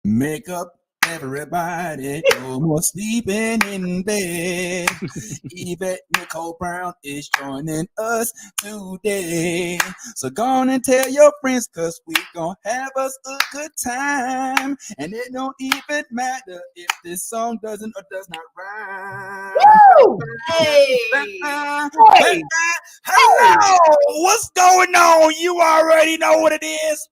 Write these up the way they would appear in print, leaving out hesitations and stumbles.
Make up everybody, no more sleeping in bed. Yvette Nicole Brown is joining us today. So go on and tell your friends, cause we gonna have us a good time. And it don't even matter if this song doesn't or does not rhyme. Woo! Hey! Hey! Hello! What's going on? You already know what it is.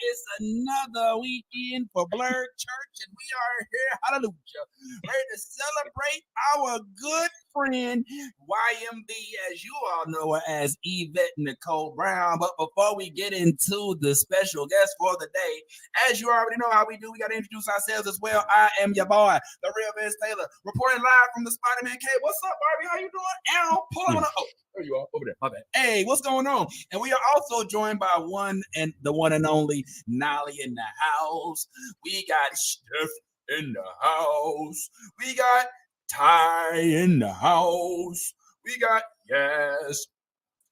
It's another weekend for Blurred Church, and we are here, hallelujah, ready to celebrate our good friend, YMB, as you all know her as Yvette Nicole Brown. But before we get into the special guest for the day, as you already know how we do, we got to introduce ourselves as well. I am your boy, the real Vince Taylor, reporting live from the Spider-Man cave. What's up, Barbie? How you doing? Arrow, pull on up. Oh, there you are, over there. My bad. Hey, what's going on? And we are also joined by the one and only Nolly in the house. We got Steph in the house. We got Ty in the house. We got Yes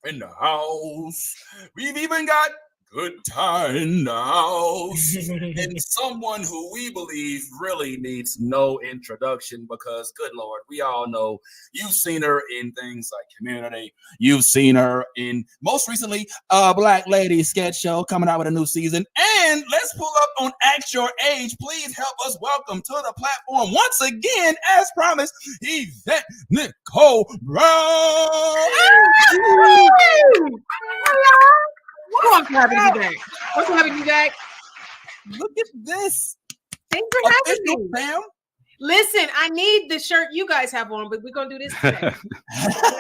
in the house. We've even got Good Time in the house. And someone who we believe really needs no introduction because, good Lord, we all know you've seen her in things like Community. You've seen her in, most recently, Black Lady sketch show coming out with a new season. And let's pull up on Act Your Age. Please help us welcome to the platform once again, as promised, Yvette Nicole Brown. What's having you back? What's having you back? Look at this. Thanks for having me. Fam. Listen, I need the shirt you guys have on, but we're gonna do this today.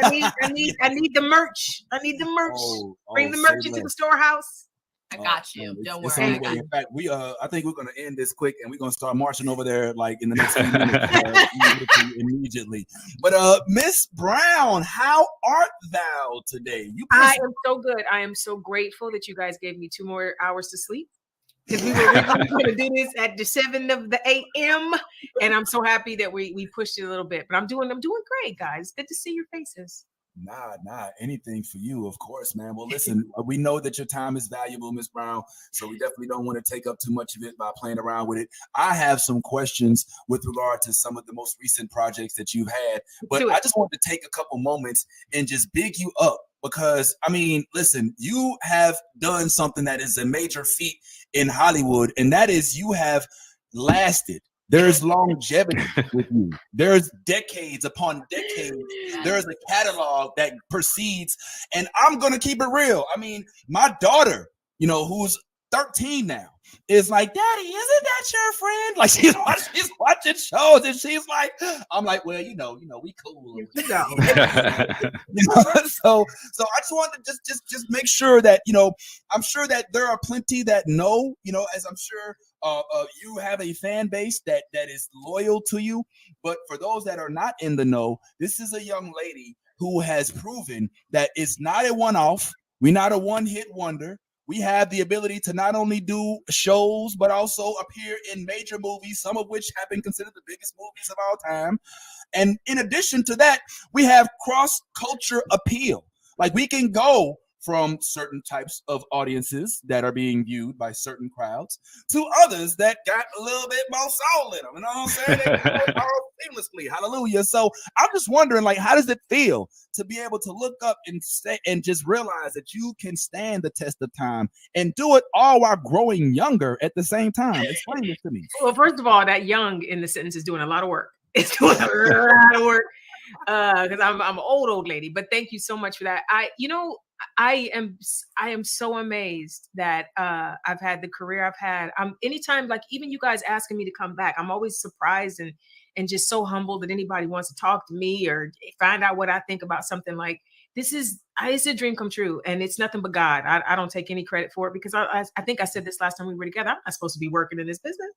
I need the merch. I need the merch. Bring the merch into the storehouse. I got you. Don't worry. In fact, I think we're gonna end this quick, and we're gonna start marching over there like in the next few minutes immediately. But Miss Brown, how art thou today? I am so good. I am so grateful that you guys gave me 2 more hours to sleep because we were going to do this at the 7 of the a.m. and I'm so happy that we pushed it a little bit. But I'm doing great, guys. Good to see your faces. Nah, anything for you, of course, man. Well, listen, we know that your time is valuable, Miss Brown, so we definitely don't want to take up too much of it by playing around with it. I have some questions with regard to some of the most recent projects that you've had, but I just wanted to take a couple moments and just big you up because, I mean, listen, you have done something that is a major feat in Hollywood, and that is you have lasted. There's longevity with you. There's decades upon decades. There's a catalog that proceeds. And I'm going to keep it real. I mean, my daughter, who's 13 now, is like, Daddy, isn't that your friend? Like she's watching shows and she's like, I'm like, well, we cool. So I just wanted to just make sure that, I'm sure that there are plenty that know, as I'm sure you have a fan base that is loyal to you. But for those that are not in the know, this is a young lady who has proven that it's not a one-off. We're not a one-hit wonder. We have the ability to not only do shows, but also appear in major movies, some of which have been considered the biggest movies of all time. And in addition to that, we have cross-culture appeal. Like we can go from certain types of audiences that are being viewed by certain crowds to others that got a little bit more soul in them. You know what I'm saying? They go seamlessly. Hallelujah. So I'm just wondering, like, how does it feel to be able to look up and say, and just realize that you can stand the test of time and do it all while growing younger at the same time? Explain this to me. Well, first of all, that young in the sentence is doing a lot of work. It's doing a lot of work because I'm an old lady. But thank you so much for that. I am so amazed that I've had the career I've had. Anytime, like even you guys asking me to come back, I'm always surprised and just so humbled that anybody wants to talk to me or find out what I think about something. Like this is it's a dream come true, and it's nothing but God. I don't take any credit for it because I think I said this last time we were together. I'm not supposed to be working in this business.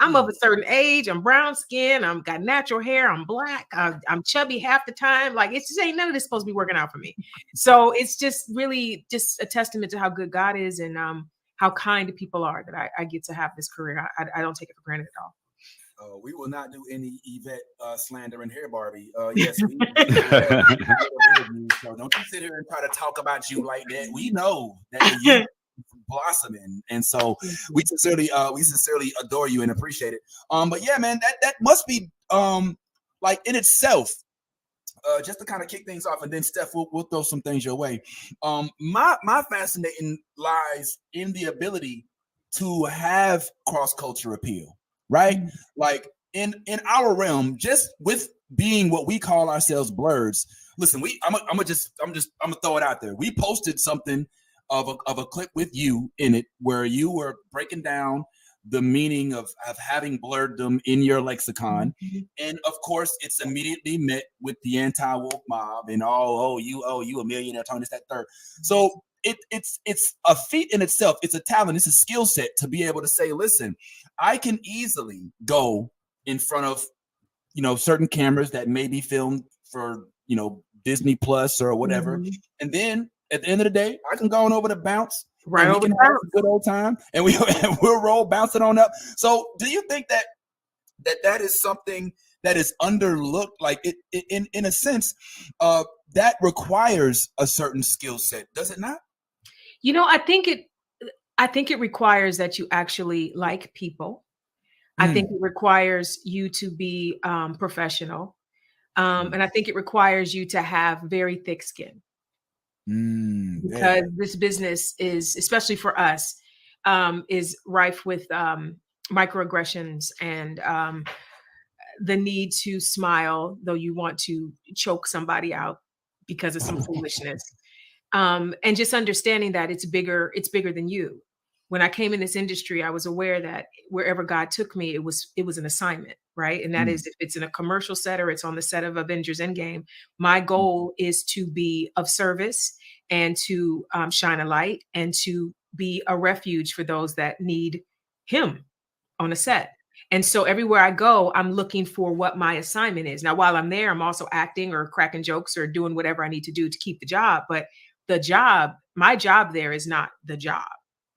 I'm of a certain age. I'm brown skin. I'm got natural hair. I'm black. I'm chubby half the time. Like it just ain't none of this supposed to be working out for me. So it's just really just a testament to how good God is and how kind people are that I get to have this career. I don't take it for granted at all. We will not do any Yvette slander in here, Barbie. Yes, we so don't you sit here and try to talk about you like that. We know that blossoming. And so we sincerely adore you and appreciate it. But yeah, man, that must be like in itself. Just to kind of kick things off, and then Steph, we'll throw some things your way. My fascinating lies in the ability to have cross culture appeal, right? Like in our realm, just with being what we call ourselves blurs. Listen, I'm gonna throw it out there. We posted something of a clip with you in it where you were breaking down the meaning of having blurred them in your lexicon. And of course, it's immediately met with the anti-woke mob and you a millionaire, Tony, this, that, third. So it's a feat in itself. It's a talent. It's a skill set to be able to say, listen, I can easily go in front of, certain cameras that may be filmed for, Disney Plus or whatever. And then at the end of the day, I can go on over to Bounce. Right, we can have a good old time, and we'll roll bouncing on up. So, do you think that is something that is underlooked? Like in a sense, that requires a certain skill set, does it not? I think it requires that you actually like people. I think it requires you to be professional, and I think it requires you to have very thick skin. Because this business is, especially for us, is rife with microaggressions and the need to smile, though you want to choke somebody out because of some foolishness. And just understanding that it's bigger than you. When I came in this industry, I was aware that wherever God took me, it was an assignment, right? And that is, if it's in a commercial set or it's on the set of Avengers Endgame, my goal is to be of service and to shine a light and to be a refuge for those that need him on a set. And so everywhere I go, I'm looking for what my assignment is. Now, while I'm there, I'm also acting or cracking jokes or doing whatever I need to do to keep the job. But my job there is not the job.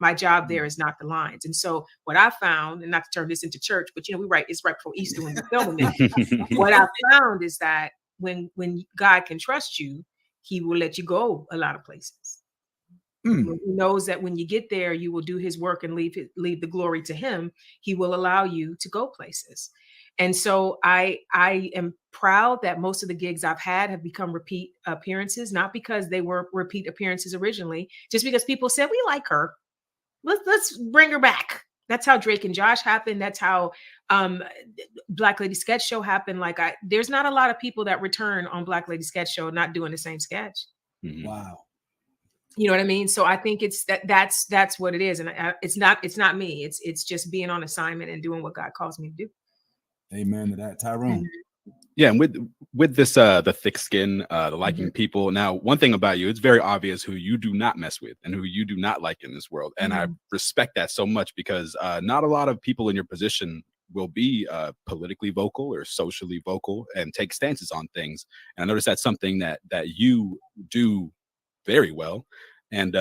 My job there is not the lines. And so what I found, and not to turn this into church, but it's right before Easter when you're filming it. What I found is that when God can trust you, he will let you go a lot of places. He knows that when you get there, you will do his work and leave the glory to him. He will allow you to go places. And so I am proud that most of the gigs I've had have become repeat appearances, not because they were repeat appearances originally, just because people said, we like her. Let's bring her back. That's how Drake and Josh happened. That's how Black Lady Sketch Show happened. There's not a lot of people that return on Black Lady Sketch Show not doing the same sketch. Wow. You know what I mean? So I think it's that's what it is, and it's not me. It's just being on assignment and doing what God calls me to do. Amen to that, Tyrone. Yeah, and with this the thick skin, the liking people. Now, one thing about you, it's very obvious who you do not mess with and who you do not like in this world, and I respect that so much because not a lot of people in your position will be politically vocal or socially vocal and take stances on things. And I noticed that's something that you do very well. And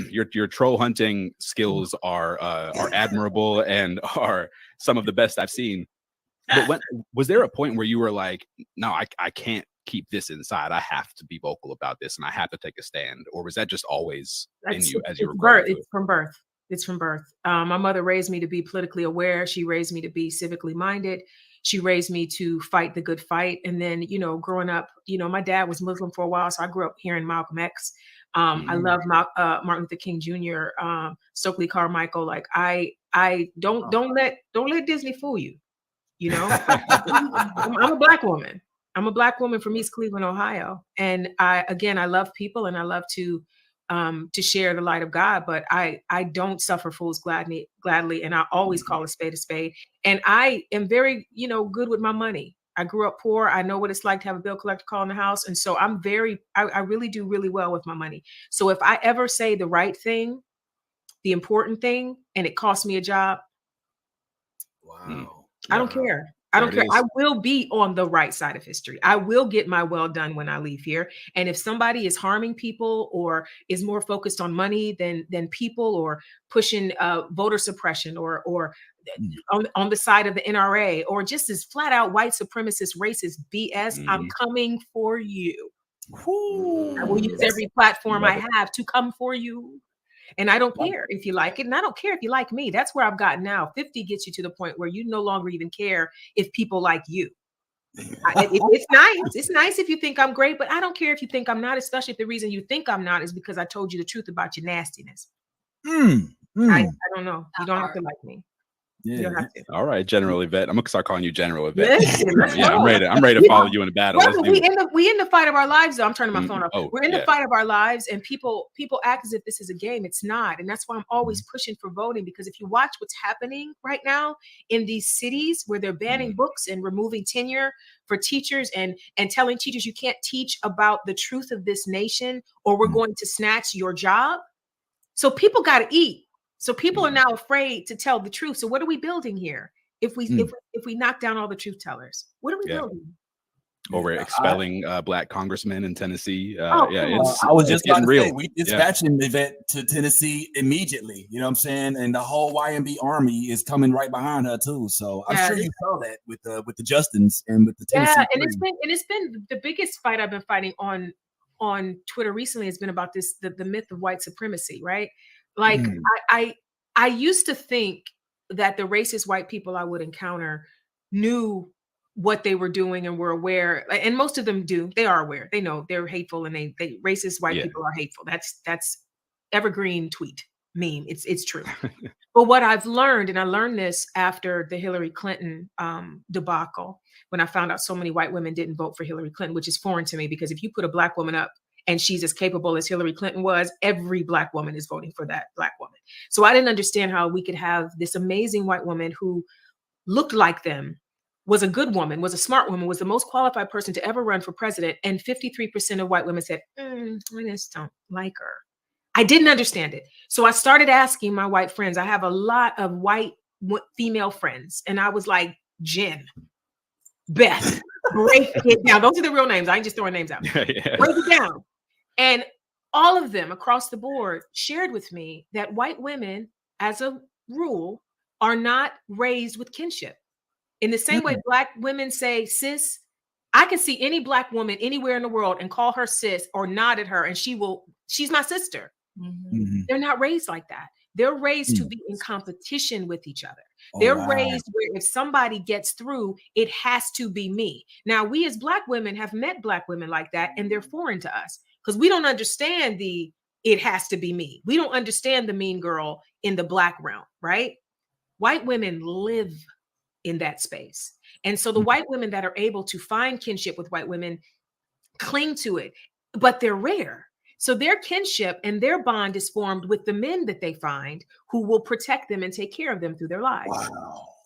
your troll hunting skills are admirable and are some of the best I've seen. But was there a point where you were like, no, I can't keep this inside. I have to be vocal about this and I have to take a stand? Or was that just always in you as you were growing? It's from birth. It's from birth. My mother raised me to be politically aware. She raised me to be civically minded. She raised me to fight the good fight. And then, growing up, my dad was Muslim for a while. So I grew up hearing Malcolm X. I love Martin Luther King Jr., Stokely Carmichael. I don't let Disney fool you. I'm a Black woman. I'm a Black woman from East Cleveland, Ohio. And I love people and I love to share the light of God, but I don't suffer fools gladly. And I always call a spade a spade. And I am very, good with my money. I grew up poor. I know what it's like to have a bill collector call in the house. And so I really do really well with my money. So if I ever say the right thing, the important thing, and it costs me a job, wow. I don't care. I don't care. I will be on the right side of history. I will get my well done when I leave here. And if somebody is harming people or is more focused on money than people, or pushing voter suppression or on the side of the NRA, or just as flat out white supremacist racist BS, I'm coming for you. I will use every platform I have to come for you. And I don't care if you like it, and I don't care if you like me. That's where I've gotten now. 50 gets you to the point where you no longer even care if people like you. It's nice. It's nice if you think I'm great, but I don't care if you think I'm not, especially if the reason you think I'm not is because I told you the truth about your nastiness. I don't know. You don't have to like me. You don't have to. All right, General Yvette. I'm gonna start calling you General Yvette. Listen, Yeah, I'm ready to follow you in the battle. Well, we in the fight of our lives, though. I'm turning my phone off. Oh, We're in the fight of our lives, and people act as if this is a game. It's not. And that's why I'm always pushing for voting, because if you watch what's happening right now in these cities where they're banning books and removing tenure for teachers and telling teachers you can't teach about the truth of this nation or we're going to snatch your job. So people got to eat. So people are now afraid to tell the truth. So what are we building here? If we knock down all the truth tellers, what are we building? Or we're expelling black congressmen in Tennessee. I was just about to say, we dispatching Yvette to Tennessee immediately. You know what I'm saying? And the whole YMB army is coming right behind her too. So I'm sure you saw that with the Justins and with the Tennessee. Yeah, and it's been the biggest fight I've been fighting on Twitter recently has been about this the myth of white supremacy, right? Like I used to think that the racist white people I would encounter knew what they were doing and were aware, and most of them do. They are aware. They know they're hateful, and they racist white people are hateful. That's evergreen tweet meme. It's true. But what I've learned, and I learned this after the Hillary Clinton debacle, when I found out so many white women didn't vote for Hillary Clinton, which is foreign to me, because if you put a black woman up and she's as capable as Hillary Clinton was, every black woman is voting for that black woman. So I didn't understand how we could have this amazing white woman who looked like them, was a good woman, was a smart woman, was the most qualified person to ever run for president. And 53% of white women said, I just don't like her. I didn't understand it. So I started asking my white friends. I have a lot of white female friends. And I was like, Jen, Beth, break it down. Those are the real names. I ain't just throwing names out. Break it down. And all of them across the board shared with me that white women, as a rule, are not raised with kinship. In the same way black women say, sis, I can see any black woman anywhere in the world and call her sis or nod at her and she's my sister. They're not raised like that. They're raised to be in competition with each other. They're raised where if somebody gets through, it has to be me. Now, we as black women have met black women like that, and they're foreign to us because we don't understand it has to be me. We don't understand the mean girl in the black realm, right? White women live in that space. And so the white women that are able to find kinship with white women cling to it, but they're rare. So their kinship and their bond is formed with the men that they find who will protect them and take care of them through their lives.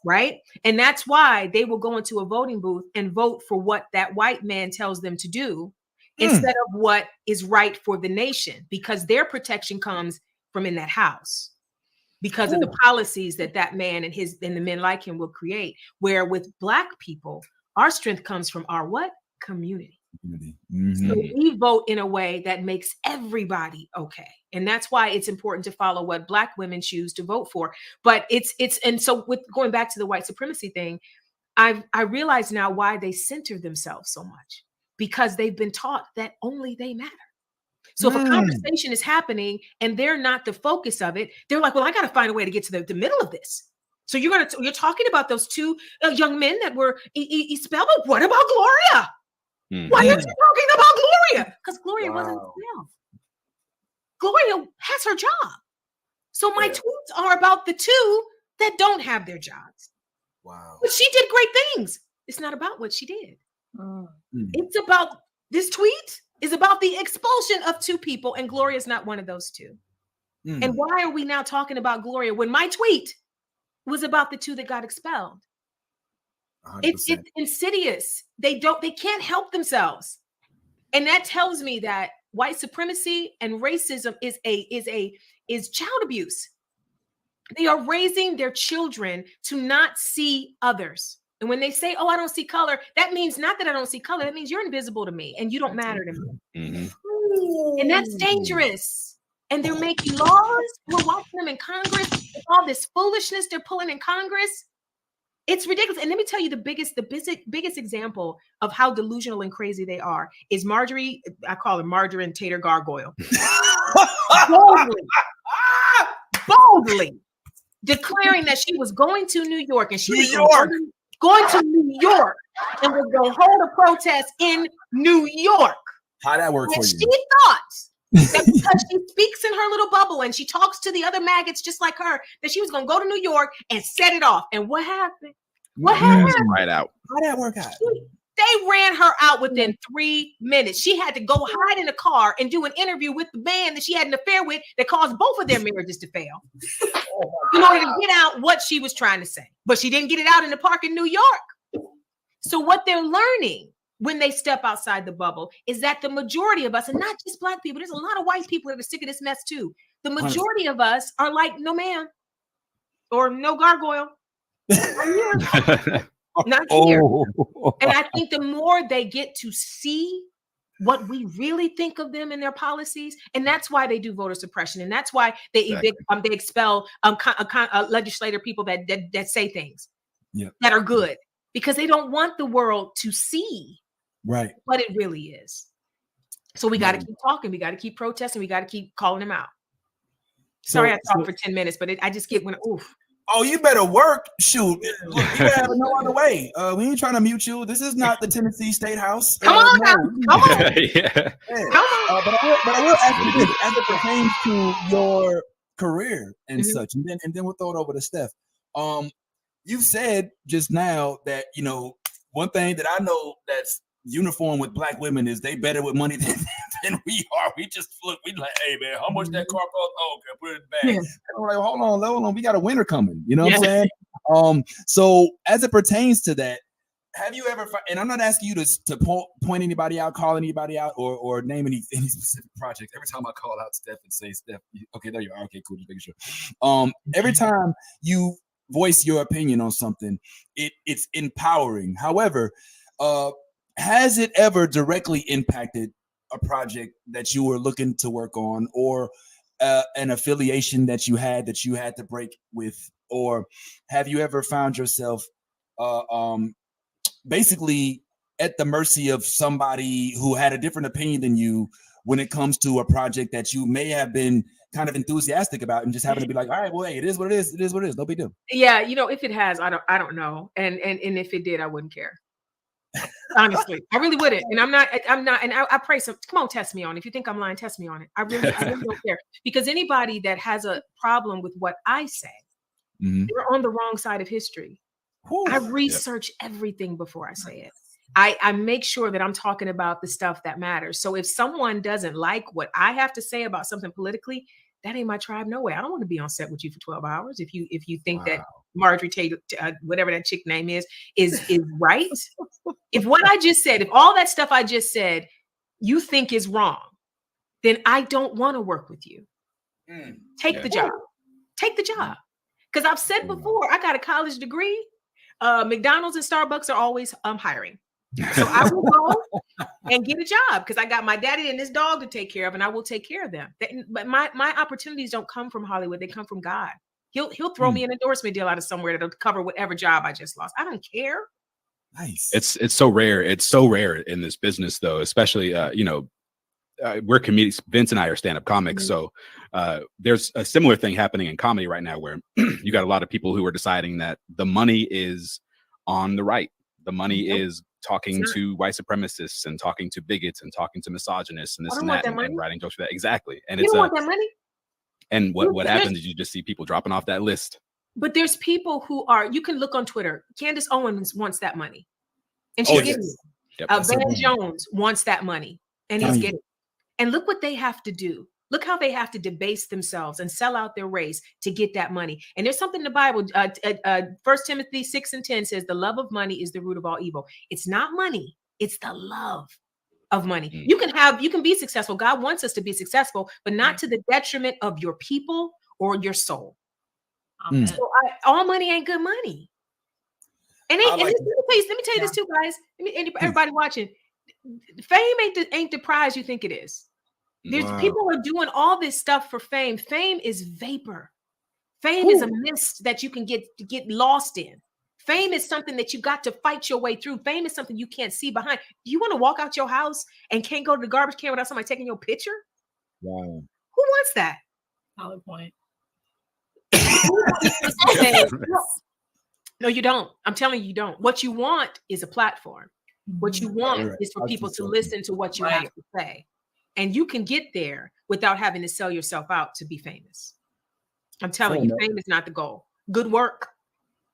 Right? And that's why they will go into a voting booth and vote for what that white man tells them to do instead of what is right for the nation, because their protection comes from in that house because of the policies that man and the men like him will create. Where with black people, our strength comes from our what? Community. So we vote in a way that makes everybody okay. And that's why it's important to follow what black women choose to vote for. But and so with going back to the white supremacy thing, I realize now why they center themselves so much, because they've been taught that only they matter. So if a conversation is happening and they're not the focus of it, they're like, well, I got to find a way to get to the middle of this. So you're talking about those two young men that were expelled. But what about Gloria? Why aren't you talking about Gloria? Because Gloria wasn't expelled. Gloria has her job. So my tweets are about the two that don't have their jobs. Wow. But she did great things. It's not about what she did. It's about, this tweet is about the expulsion of two people, and Gloria is not one of those two. And why are we now talking about Gloria when my tweet was about the two that got expelled? 100%. It's insidious. They can't help themselves. And that tells me that white supremacy and racism is child abuse. They are raising their children to not see others. And when they say, oh, I don't see color, that means not that I don't see color. That means you're invisible to me and you don't matter to me. And that's dangerous. And they're making laws. We're watching them in Congress. All this foolishness they're pulling in Congress. It's ridiculous. And let me tell you, the biggest example of how delusional and crazy they are is Marjorie. I call her Margarine Tater Gargoyle. boldly declaring that she was going to New York, and she was going to New York and was going to hold a protest in New York. How'd that work and for you? She thought that because she speaks in her little bubble and she talks to the other maggots just like her, that she was going to go to New York and set it off. And what happened? What happened? Right out. How'd that work out? They ran her out within 3 minutes. She had to go hide in a car and do an interview with the man that she had an affair with that caused both of their marriages to fail in order to get out what she was trying to say. But she didn't get it out in the park in New York. So what they're learning when they step outside the bubble is that the majority of us, and not just Black people, there's a lot of white people that are sick of this mess too. The majority of us are like, no ma'am, or no gargoyle. Not here. And I think the more they get to see what we really think of them and their policies, and that's why they do voter suppression, and that's why they they expel legislator people that say things that are good, because they don't want the world to see what it really is. So we got to keep talking, we got to keep protesting, we got to keep calling them out. Sorry, I talked for 10 minutes, but I just get oof. Oh, you better work. Shoot. Look, you have no other way. We ain't trying to mute you. This is not the Tennessee State House. Come on now. Come on. Come on. But I will ask you this as it pertains to your career and such. And then we'll throw it over to Steph. You said just now that, one thing that I know that's uniform with Black women is they better with money than we are. We just look, we like, hey man, how much that car cost? Oh, okay, put it back. And we're like, hold on, we got a winter coming. You know what I'm saying? So as it pertains to that, have you ever? And I'm not asking you to point anybody out, call anybody out, or name any specific projects. Every time I call out Steph and say, Steph, okay, there you are. Okay, cool, just making sure. Every time you voice your opinion on something, it's empowering. However, has it ever directly impacted a project that you were looking to work on, or an affiliation that you had to break with, or have you ever found yourself basically at the mercy of somebody who had a different opinion than you when it comes to a project that you may have been kind of enthusiastic about, and just having to be like, all right, well, hey, it is what it is. It is what it is. No big deal. Yeah, if it has, I don't know, and if it did, I wouldn't care. Honestly, I really wouldn't. And I'm not, and I pray come on, test me on it. If you think I'm lying, test me on it. I really don't care, because anybody that has a problem with what I say, they're on the wrong side of history. I research everything before I say it. I make sure that I'm talking about the stuff that matters. So if someone doesn't like what I have to say about something politically, that ain't my tribe. No way. I don't want to be on set with you for 12 hours. If you think that Marjorie Taylor, whatever that chick name is right. If what I just said, if all that stuff I just said, you think is wrong, then I don't want to work with you. Take the job. Take the job. Because I've said before, I got a college degree. McDonald's and Starbucks are always hiring. So I will go and get a job because I got my daddy and this dog to take care of, and I will take care of them. But my opportunities don't come from Hollywood; they come from God. He'll throw me an endorsement deal out of somewhere that'll cover whatever job I just lost. I don't care. Nice. It's so rare. It's so rare in this business, though, especially we're comedians. Vince and I are stand-up comics, so there's a similar thing happening in comedy right now, where you got a lot of people who are deciding that the money is on the right. The money is talking to white supremacists and talking to bigots and talking to misogynists and this and that, and writing jokes for that. Exactly. And you don't want that money. And what happens is you just see people dropping off that list. But there's people who are, you can look on Twitter. Candace Owens wants that money, and she's getting it. Van Jones wants that money, and he's getting it. And look what they have to do. Look how they have to debase themselves and sell out their race to get that money. And there's something in the Bible, 1 Timothy 6:10 says, the love of money is the root of all evil. It's not money. It's the love of money. You can be successful. God wants us to be successful, but not to the detriment of your people or your soul. So all money ain't good money. And let me tell you this too, guys. Everybody watching, fame ain't the prize you think it is. There's people are doing all this stuff for fame. Fame is vapor. Fame is a mist that you can get lost in. Fame is something that you got to fight your way through. Fame is something you can't see behind. Do you want to walk out your house and can't go to the garbage can without somebody taking your picture? Wow. Who wants that? Solid point. No, you don't. I'm telling you, you don't. What you want is a platform. What you want is for people to listen to what you have to say. And you can get there without having to sell yourself out to be famous. I'm telling you, fame is not the goal. Good work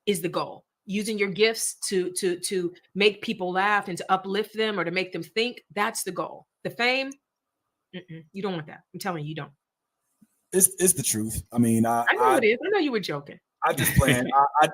is the goal. Using your gifts to make people laugh and to uplift them or to make them think, that's the goal. The fame, you don't want that. I'm telling you, you don't. It's the truth. I mean, I know it is. I know you were joking. I just playing.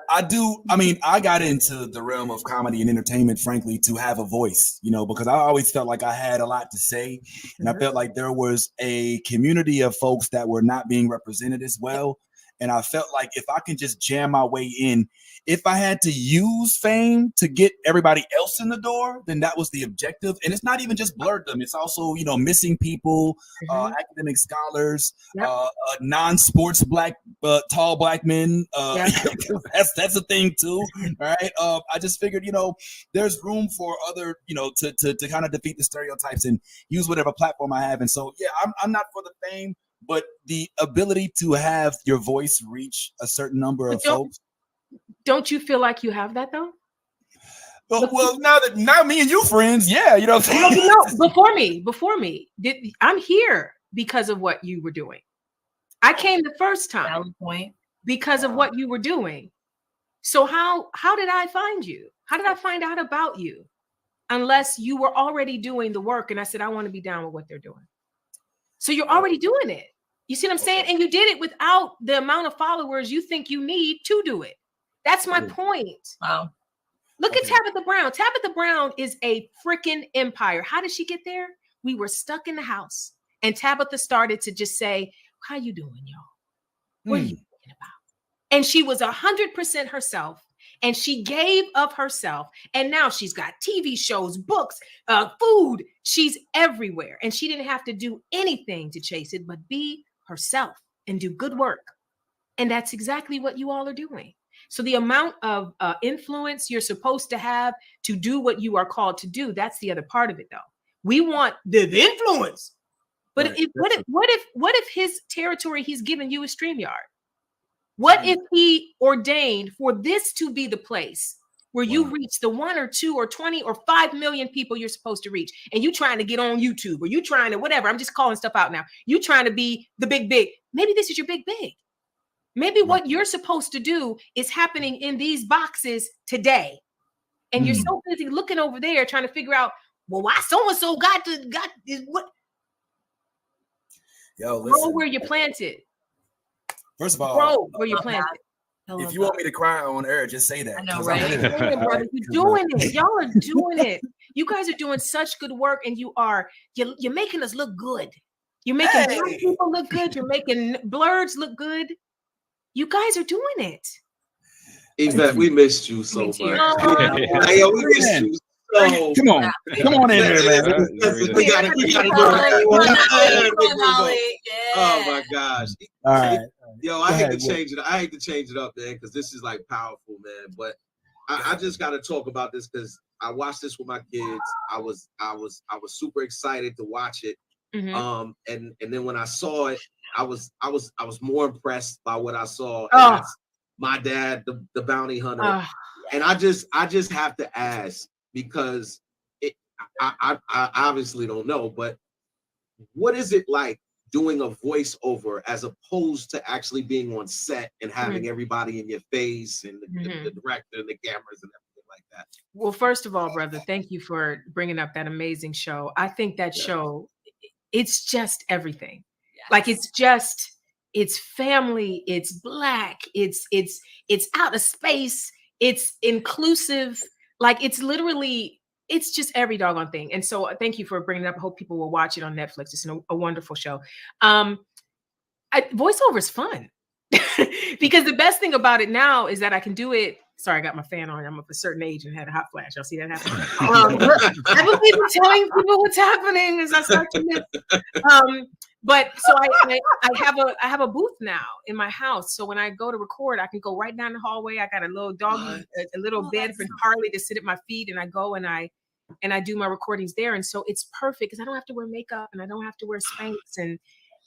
I do. I mean, I got into the realm of comedy and entertainment, frankly, to have a voice, because I always felt like I had a lot to say. And I felt like there was a community of folks that were not being represented as well. And I felt like if I can just jam my way in, if I had to use fame to get everybody else in the door, then that was the objective. And it's not even just blurredom. It's also, missing people, academic scholars, non-sports tall black men. That's a thing too. All right. I just figured, there's room for other, to kind of defeat the stereotypes and use whatever platform I have. And so, I'm not for the fame, but the ability to have your voice reach a certain number of folks. Don't you feel like you have that though? Well, now me and you friends, yeah, you know what I'm saying? No, before me, I'm here because of what you were doing. I came the first time because of what you were doing. So how did I find you? How did I find out about you? Unless you were already doing the work and I said, I want to be down with what they're doing. So you're already doing it. You see what I'm saying? And you did it without the amount of followers you think you need to do it. That's my point. Wow. Look at Tabitha Brown. Tabitha Brown is a freaking empire. How did she get there? We were stuck in the house. And Tabitha started to just say, how you doing, y'all? What are you thinking about? And she was 100% herself. And she gave of herself. And now she's got TV shows, books, food. She's everywhere. And she didn't have to do anything to chase it, but be herself and do good work. And that's exactly what you all are doing. So the amount of influence you're supposed to have to do what you are called to do, that's the other part of it, though. We want the influence. But what if his territory he's given you is StreamYard? What if he ordained for this to be the place where you reach the 1 or 2 or 20 or 5 million people you're supposed to reach, and you trying to get on YouTube, or you trying to whatever? I'm just calling stuff out now. You trying to be the big. Maybe this is your big. Maybe what you're supposed to do is happening in these boxes today. And you're so busy looking over there trying to figure out, well, why so-and-so got what? Yo, listen. Grow where you're planted. First of all, grow where you're planted. If you want me to cry on air, just say that. I know, right? You're doing it. Y'all are doing it. You guys are doing such good work, and you're making us look good. You're making black people look good. You're making blurs look good. You guys are doing it. Yvette, we missed you so much. Hey, we missed you so. Come on in here, man. We gotta do it. Oh my gosh! All right. Yo, I hate to change it. I hate to change it up, man, because this is like powerful, man. But I just got to talk about this because I watched this with my kids. I was super excited to watch it. And then when I saw it, I was more impressed by what I saw. My dad, the bounty hunter, and I just have to ask, because I obviously don't know, but what is it like doing a voiceover as opposed to actually being on set and having everybody in your face and the director and the cameras and everything like that? Well, first of all, brother, thank you for bringing up that amazing show. I think that show, it's just everything. Yes. Like it's family, it's black, it's out of space, it's inclusive. Like it's just every doggone thing. And so thank you for bringing it up. I hope people will watch it on Netflix. It's a wonderful show. Voiceover is fun because the best thing about it now is that I can do it. Sorry, I got my fan on. I'm of a certain age and had a hot flash. Y'all see that happen? I believe in telling people what's happening as I start to miss. But so I have a booth now in my house. So when I go to record, I can go right down the hallway. I got a little doggy, a little bed for Harley to sit at my feet, and I go and I do my recordings there. And so it's perfect because I don't have to wear makeup and I don't have to wear Spanx. And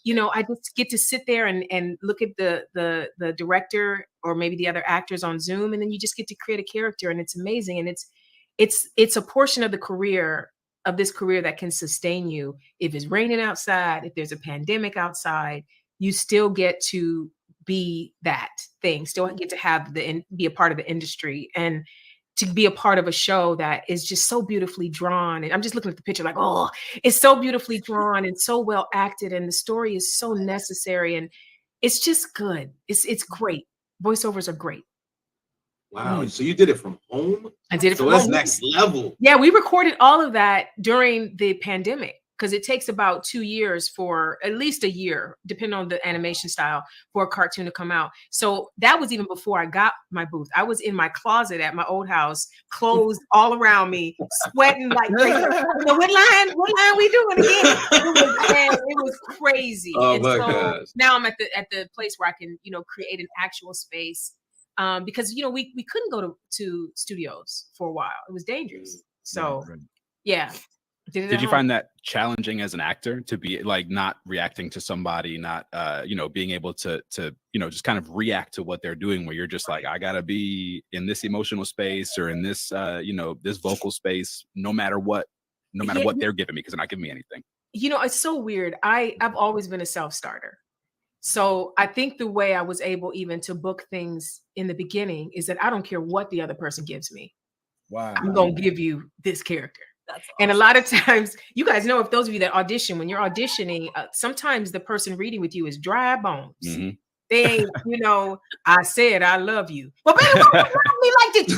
you know, I just get to sit there and look at the director or maybe the other actors on Zoom, and then you just get to create a character, and it's amazing. And it's a portion of this career that can sustain you. If it's raining outside, if there's a pandemic outside, you still get to be that thing, still get to have be a part of the industry, and to be a part of a show that is just so beautifully drawn. And I'm just looking at the picture like, oh, it's so beautifully drawn and so well acted. And the story is so necessary. And it's just good. It's great. Voiceovers are great. Wow. So you did it from home? I did it from home. So that's next level. Yeah, we recorded all of that during the pandemic, because it takes about 2 years for at least a year, depending on the animation style, for a cartoon to come out. So that was even before I got my booth. I was in my closet at my old house, clothes all around me, sweating like crazy. What line we doing again? It was crazy. Oh and my so gosh. now I'm at the place where I can, create an actual space. Because we couldn't go to studios for a while. It was dangerous. So yeah. Did you find that challenging as an actor to be like not reacting to somebody, not being able to just kind of react to what they're doing, where you're just like, I gotta be in this emotional space or in this this vocal space, no matter what they're giving me, because they're not giving me anything. It's so weird. I've always been a self-starter. So I think the way I was able even to book things in the beginning is that I don't care what the other person gives me. Wow. I'm gonna give you this character. That's awesome. And a lot of times, you guys know, if those of you that audition, when you're auditioning, sometimes the person reading with you is dry bones. Mm-hmm. They ain't, I said I love you. But baby, why would you love me like this?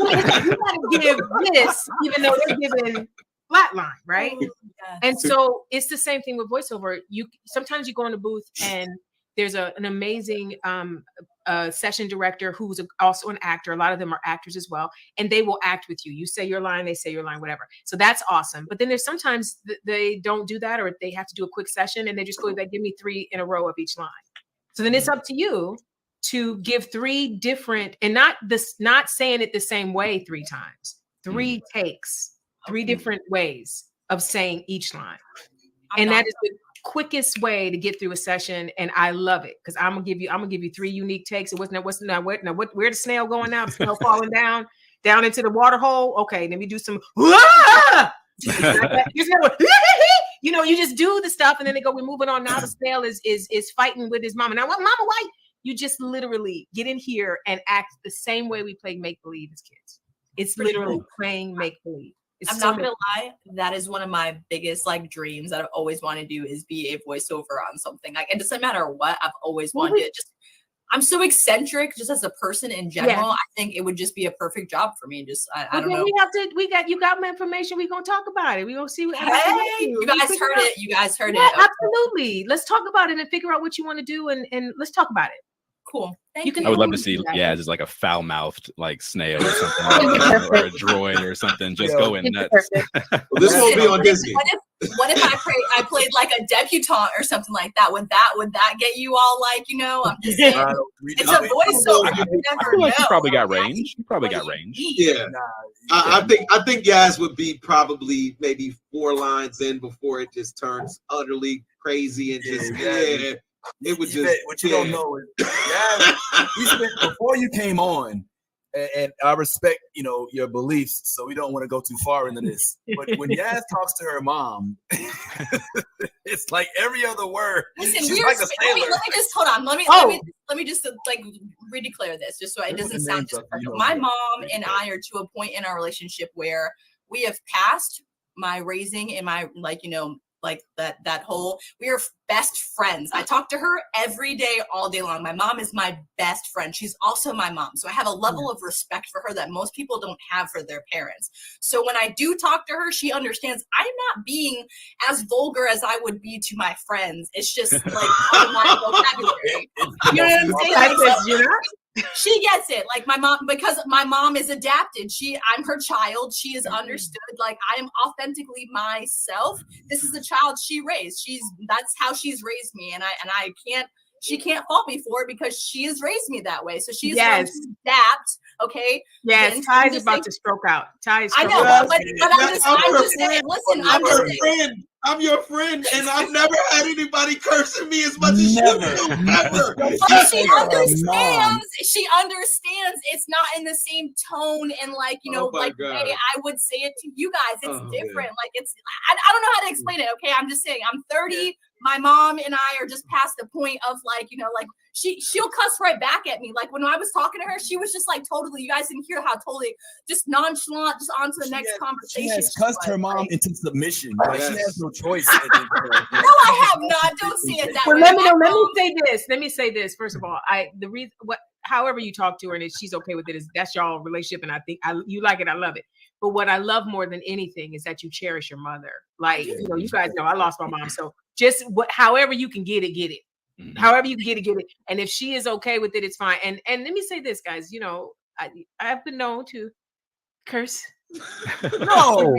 You gotta give this, even though they're giving flatline, right? Oh, yes. And so it's the same thing with voiceover. Sometimes you go in the booth and there's an amazing session director who's also an actor. A lot of them are actors as well, and they will act with you. You say your line, they say your line, whatever. So that's awesome. But then there's sometimes they don't do that, or they have to do a quick session and they just they give me 3 in a row of each line. So then it's up to you to give 3 different, and not saying it the same way 3 times, 3 takes, 3 different ways of saying each line. And that is the quickest way to get through a session, and I love it, because I'm gonna give you 3 unique takes. It wasn't where the snail going now? The snail falling down into the water hole. Okay, let me do some. You just do the stuff, and then they go, we're moving on. Now the snail is fighting with his mama. Now what, mama, why? You just literally get in here and act the same way we play make believe as kids. It's literally playing make believe. I'm not gonna lie, that is one of my biggest dreams that I've always wanted to do, is be a voiceover on something. It doesn't matter what, I've always wanted it. I'm so eccentric just as a person in general. Yeah. I think it would just be a perfect job for me. I don't know. You got my information. We're gonna talk about it. We're gonna see what you guys heard it. You guys heard it. Absolutely. Let's talk about it and figure out what you want to do, and let's talk about it. Cool. Thank you. I would love to see, just like a foul-mouthed snail or something, or a droid or something, just going nuts. Well, this won't be on Disney. What if I played like a debutante or something like that? Would that get you all I'm just saying, it's a voiceover. You never know. You probably got range. Yeah. I think Yaz would be probably maybe 4 lines in before it just turns utterly crazy and just it would just. What you don't know is, we spent before you came on, and I respect your beliefs, so we don't want to go too far into this. But when Yaz talks to her mom, it's like every other word. Listen, she's like a sailor. Let me just hold on. Let me just redeclare this, just so it doesn't sound just perfect. My mom and I are to a point in our relationship where we have passed my raising and my that whole, we are best friends. I talk to her every day, all day long. My mom is my best friend. She's also my mom. So I have a level of respect for her that most people don't have for their parents. So when I do talk to her, she understands I'm not being as vulgar as I would be to my friends. It's just part of my vocabulary. You know what I'm saying? She gets it. My mom, because my mom is adapted. I'm her child. She is understood. I am authentically myself. This is the child she raised. That's how she's raised me. And she can't fault me for it, because she has raised me that way. So she's going to adapt Okay. Yes, Then Ty I'm is just about saying- to stroke out. Ty is I stroking know, out. but I'm just saying. Listen, I'm I'm just your saying. friend. I'm your friend, and I've never had anybody cursing me as much as Never. you do. Never. But she understands. She understands it's not in the same tone and like Oh my like God. way I would say it to you guys. It's Oh, different. man. Like I don't know how to explain it. Okay, I'm just saying. I'm 30. My mom and I are just past the point of like like she'll cuss right back at me. Like when I was talking to her, she was just like totally. You guys didn't hear how totally just nonchalant, just on to the next conversation. She has cussed her mom like, into submission. Like, she has no choice. At this point. no, I have not. Don't see it that Well, way. let me My know. Let me mom- say this. Let me say this. First of all, the reason however you talk to her and if she's okay with it is that's y'all relationship, and I think you like it. I love it. But what I love more than anything is that you cherish your mother. Like you guys know I lost my mom, so just however you can get it, get it. Mhm. However you can get it, get it. And if she is okay with it, it's fine. And let me say this, guys. I've been known to curse. No.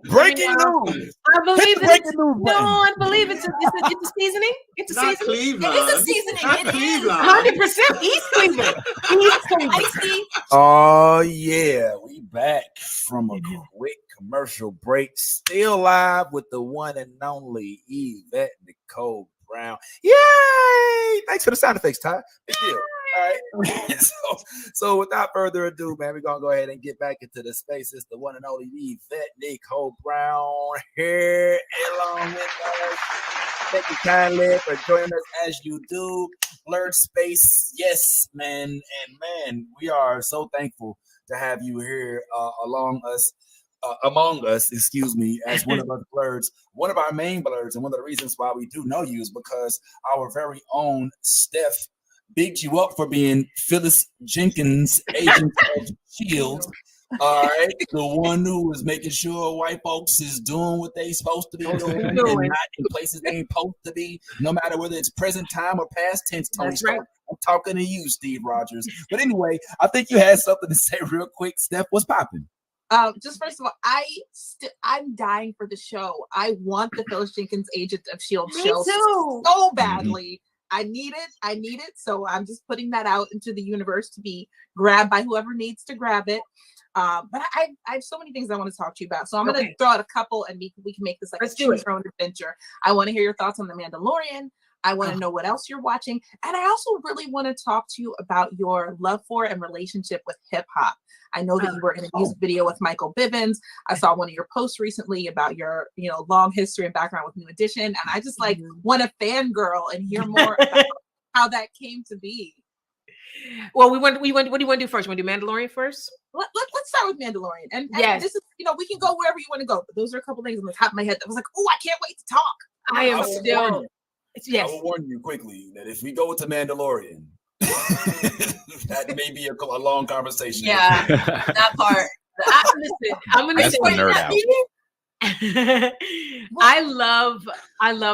Breaking news. I believe breaking news no, button. I believe it's a seasoning. It's a Not seasoning. Cleveland. It is a seasoning. Not It is. Cleveland. 100% East Cleveland. East Cleveland. Icy. Oh yeah, we back from a quick commercial break. Still live with the one and only Yvette Nicole Brown. Yay! Thanks for the sound effects, Ty. Big deal. All right. so without further ado, man, we're gonna go ahead and get back into the space. It's the one and only Yvette Nicole Brown here along with us. Thank you kindly for joining us as you do. Blurred Space, yes, man, and man, we are so thankful to have you here among us, excuse me, as one of us blurs, one of our main blurs, and one of the reasons why we do know you is because our very own Steph bigged you up for being Phyllis Jenkins, agent of Shield. All right, the one who is making sure white folks is doing what they supposed to be doing and not in places they ain't supposed to be, no matter whether it's present time or past tense. Tony That's Stark. right. I'm talking to you, Steve Rogers. But anyway, I think you had something to say real quick. Steph, what's popping? Just first of all, I'm dying for the show. I want the Phyllis Jenkins Agent of S.H.I.E.L.D. show so badly. I need it. So I'm just putting that out into the universe to be grabbed by whoever needs to grab it. But I have so many things I want to talk to you about. So I'm going to throw out a couple and we can make this like a choose your own adventure. I want to hear your thoughts on The Mandalorian. I want to know what else you're watching. And I also really want to talk to you about your love for and relationship with hip hop. I know that you were in a music video with Michael Bivins. I saw one of your posts recently about your, long history and background with New Edition. And I just want to fangirl and hear more about how that came to be. Well, what do you want to do first? You want to do Mandalorian first? Let's start with Mandalorian. And this is, we can go wherever you want to go. But those are a couple things on the top of my head that was like, oh, I can't wait to talk. I am still. Yes. I will warn you quickly that if we go to Mandalorian, that may be a long conversation. Yeah, that part. I'm gonna say nerd out. I love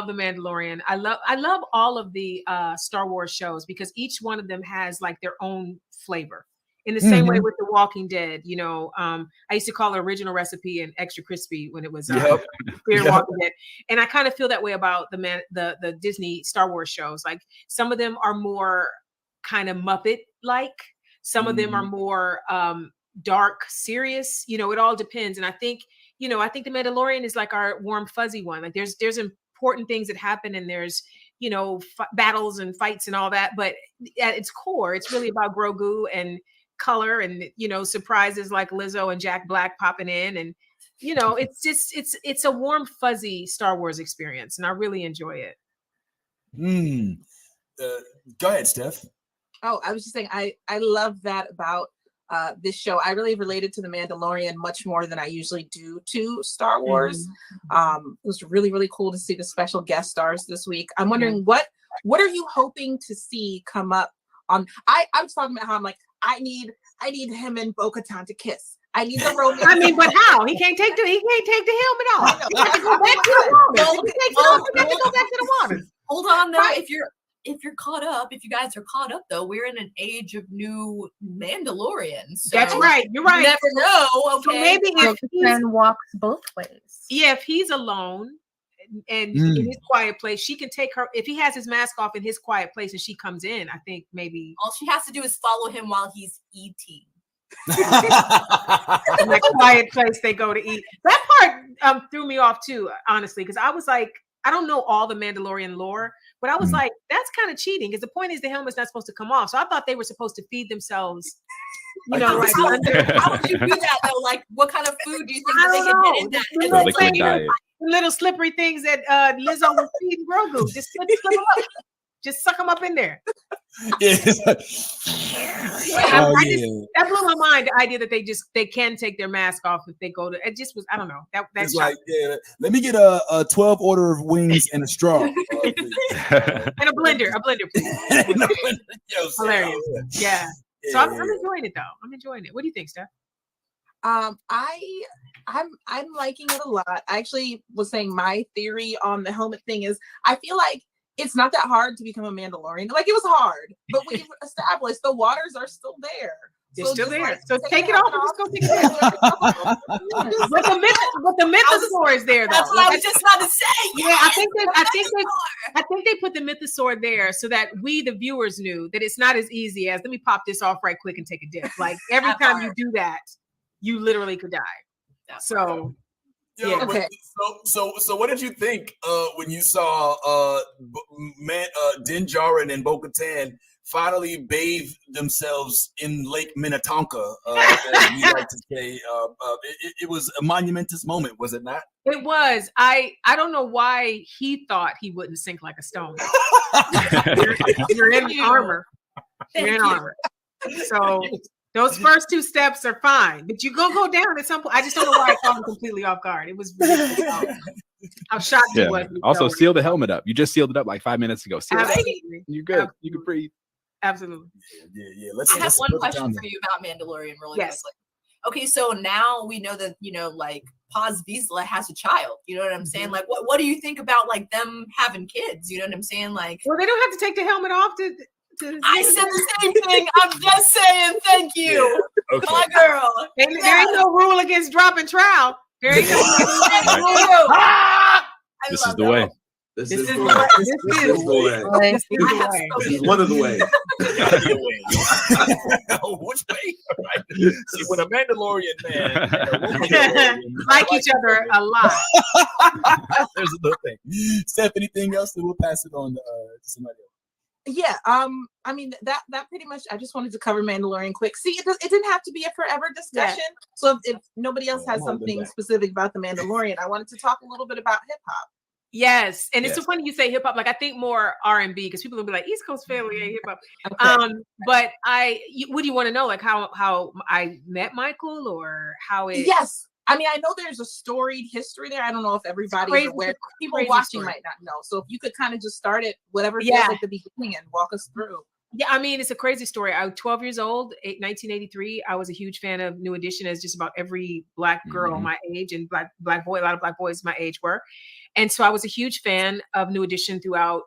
The Mandalorian. I love all of the Star Wars shows because each one of them has like their own flavor. In the same way with The Walking Dead, I used to call it original recipe and extra crispy when it was Fear Walking Dead. And I kind of feel that way about the Disney Star Wars shows. Like some of them are more kind of Muppet-like. Some of them are more dark, serious. It all depends. And I think The Mandalorian is like our warm, fuzzy one. Like there's important things that happen and there's battles and fights and all that. But at its core, it's really about Grogu and color and surprises like Lizzo and Jack Black popping in, and it's a warm fuzzy Star Wars experience, and I really enjoy it. Go ahead, Steph. Oh, I was just saying I love that about this show. I really related to The Mandalorian much more than I usually do to Star Wars. It was really, really cool to see the special guest stars this week. I'm wondering what are you hoping to see come up on? I was talking about how I'm like, I need him and Bo-Katan to kiss. I need the romance. I mean, but how? He can't take the helmet off. He has to go back to the water. He takes it off, he has to go back to the water. Hold on though. If you're caught up, if you guys are caught up though, we're in an age of new Mandalorians. So that's right. You're right. You never know. Okay. So maybe if Bo-Katan walks both ways. Yeah, if he's alone, in his quiet place, she can take her, if he has his mask off in his quiet place and she comes in, I think maybe all she has to do is follow him while he's eating. In that quiet place they go to eat. That part threw me off too, honestly, because I was like, I don't know all the Mandalorian lore, but I was like, that's kind of cheating, because the point is the helmet's not supposed to come off. So I thought they were supposed to feed themselves, you know, like how would you do that though? Like, what kind of food do you think they can get in that? The liquid diet. Little slippery things that Lizzo was feeding Grogu. Just slip them up. Just suck them up in there. Yeah. That blew my mind. The idea that they can take their mask off if they go to. It just was, I don't know. That's like, yeah, let me get a 12 order of wings and a straw, and a blender, please. Hilarious. Yeah. So I'm enjoying it though. I'm enjoying it. What do you think, Steph? I'm liking it a lot. I actually was saying my theory on the helmet thing is I feel like it's not that hard to become a Mandalorian. Like, it was hard, but we've established the waters are still there. They're still there. Like, so take it off and just go take it off. But the mythosaur is there though. That's what I was just about to say. Yeah, I think they put the mythosaur there so that we, the viewers, knew that it's not as easy as, let me pop this off right quick and take a dip. Like, every time you do that, you literally could die. So yeah. Okay. So what did you think when you saw Din Djarin and Bo-Katan finally bathe themselves in Lake Minnetonka? As we like to say, it was a monumentous moment, was it not? It was. I don't know why he thought he wouldn't sink like a stone. You're in armor. You're in armor. So those first two steps are fine, but you're gonna go down at some point. I just don't know why I caught him completely off guard. It was ridiculous. How shocked he was. Also, seal the helmet up. You just sealed it up like 5 minutes ago. Absolutely. You're good. You can breathe. Absolutely. Yeah. I have one question for you about Mandalorian really quickly. Okay, so now we know that, like, Paz Vizsla has a child. You know what I'm saying? Like, what do you think about, like, them having kids? You know what I'm saying? Like, well, they don't have to take the helmet off to I said the same thing. I'm just saying, thank you, my girl. There ain't no rule against dropping trowel. There ain't no rule. This is the way. This is the way. This is one of the ways. Which way? Right. See, when a Mandalorian man like each other a lot. There's another thing. Steph, anything else? Then we'll pass it on to somebody else. Yeah, I mean that pretty much. I just wanted to cover Mandalorian quick. See, it didn't have to be a forever discussion. Yeah. So if nobody else has something specific about the Mandalorian, I wanted to talk a little bit about hip hop. Yes, and it's so funny you say hip hop. Like, I think more R&B, because people will be like, East Coast family ain't hip hop. Okay. But what do you want to know? Like how I met Michael, or how it? Yes. I mean, I know there's a storied history there. I don't know if everybody's aware. People watching might not know. So if you could kind of just start it, whatever feels like the beginning, and walk us through. Yeah, I mean, it's a crazy story. I was 12 years old, 1983. I was a huge fan of New Edition, as just about every Black girl my age, and black boy, a lot of Black boys my age were. And so I was a huge fan of New Edition throughout,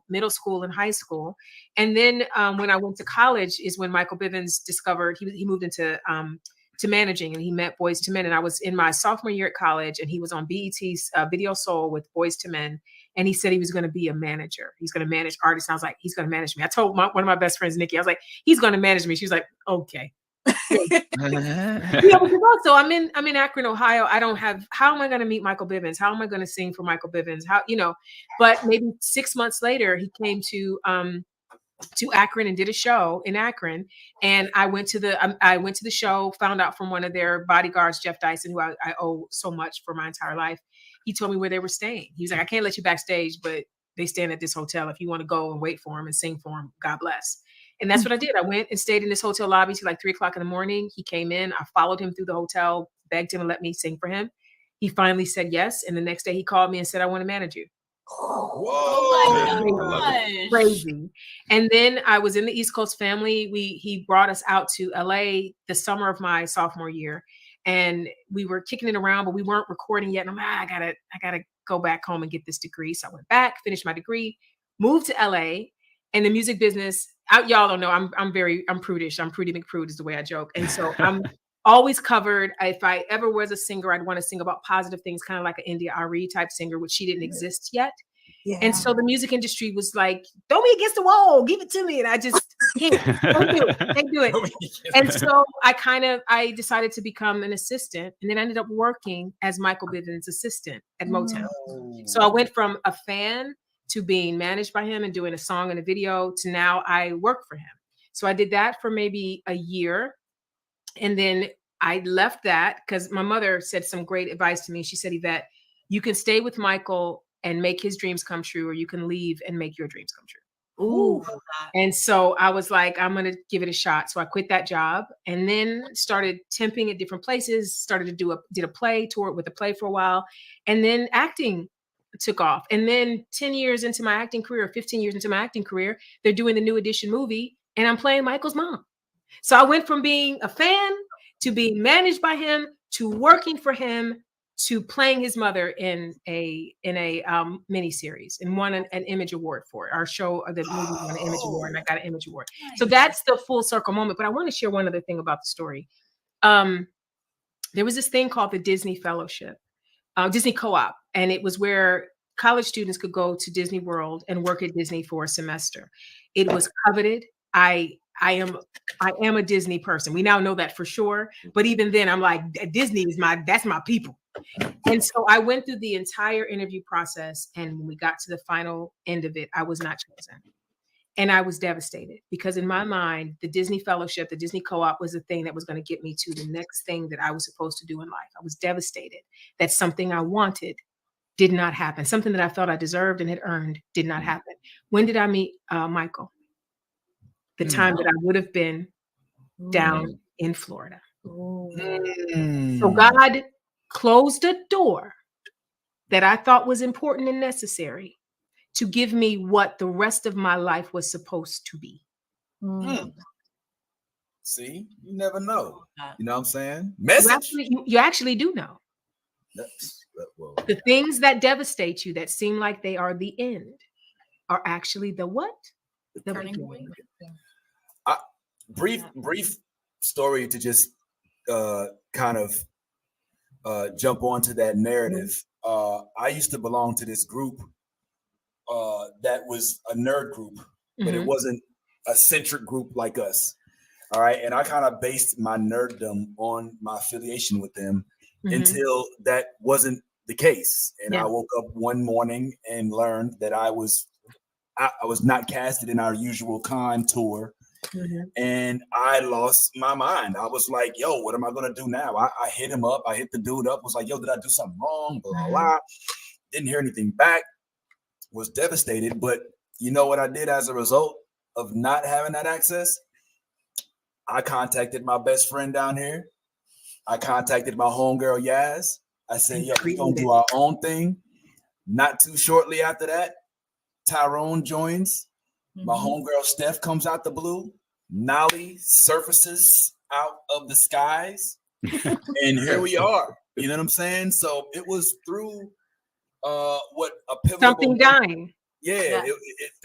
middle school and high school. And then when I went to college is when Michael Bivins discovered, he moved into to managing, and he met Boyz II Men. And I was in my sophomore year at college, and he was on BET's Video Soul with Boyz II Men. And he said he was going to be a manager. He's going to manage artists. And I was like, he's going to manage me. I told one of my best friends, Nikki, I was like, he's going to manage me. She was like, okay. So I'm in Akron, Ohio. How am I going to meet Michael Bivins? How am I going to sing for Michael Bivins? But maybe 6 months later, he came to Akron and did a show in Akron. And I went to the show, found out from one of their bodyguards, Jeff Dyson, who I owe so much for my entire life. He told me where they were staying. He was like, I can't let you backstage, but they staying at this hotel. If you want to go and wait for him and sing for him, God bless. And that's what I did. I went and stayed in this hotel lobby till like 3:00 in the morning. He came in. I followed him through the hotel, begged him to let me sing for him. He finally said yes. And the next day he called me and said, I want to manage you. Whoa. Crazy. And then I was in the East Coast family. He brought us out to LA the summer of my sophomore year. And we were kicking it around, but we weren't recording yet. And I'm like, I gotta go back home and get this degree. So I went back, finished my degree, moved to LA. And the music business, y'all don't know, I'm prudish. I'm Prudy McPrude is the way I joke. And so I'm always covered. If I ever was a singer, I'd want to sing about positive things, kind of like an India Ari type singer, which she didn't exist yet. Yeah. And so the music industry was like, throw me against the wall, give it to me. And I just can't do it. And so I decided to become an assistant, and then I ended up working as Michael Bivins' assistant at Motown. So I went from a fan to being managed by him and doing a song and a video to now I work for him. So I did that for maybe a year. And then I left that because my mother said some great advice to me. She said, Yvette, you can stay with Michael and make his dreams come true, or you can leave and make your dreams come true. Ooh. And so I was like, I'm going to give it a shot. So I quit that job and then started temping at different places, started to did a play, toured with a play for a while. And then acting took off. And then 10 years into my acting career, 15 years into my acting career, they're doing the New Edition movie and I'm playing Michael's mom. So I went from being a fan to being managed by him to working for him to playing his mother in a mini series and won an Image Award for it. Our show, the movie won an Image Award, and I got an Image Award. So that's the full circle moment. But I want to share one other thing about the story. There was this thing called the Disney Fellowship, Disney Co-op, and it was where college students could go to Disney World and work at Disney for a semester. It was coveted. I am a Disney person. We now know that for sure. But even then, I'm like, Disney is that's my people. And so I went through the entire interview process. And when we got to the final end of it, I was not chosen. And I was devastated because in my mind, the Disney Fellowship, the Disney Co-op was the thing that was going to get me to the next thing that I was supposed to do in life. I was devastated that something I wanted did not happen. Something that I felt I deserved and had earned did not happen. When did I meet Michael? The time that I would have been down in Florida. So God closed a door that I thought was important and necessary to give me what the rest of my life was supposed to be. See, you never know. You know what I'm saying? Message. You actually do know. The things that devastate you that seem like they are the end are actually the what? The turning point. Brief story to just kind of jump onto that narrative. I used to belong to this group that was a nerd group, but it wasn't a centric group like us. All right. And I kind of based my nerddom on my affiliation with them until that wasn't the case. And I woke up one morning and learned that I was not casted in our usual con tour. And I lost my mind. I was like, yo, what am I going to do now? I hit him up. I hit the dude up. Was like, yo, did I do something wrong? Blah, blah, blah. Didn't hear anything back. Was devastated. But you know what I did as a result of not having that access? I contacted my best friend down here. I contacted my homegirl, Yaz. I said, yo, we're going to do our own thing. Not too shortly after that, Tyrone joins. My homegirl Steph comes out the blue. Nolly surfaces out of the skies. And here we are. You know what I'm saying? So it was through what a pivotal something dying. Yeah.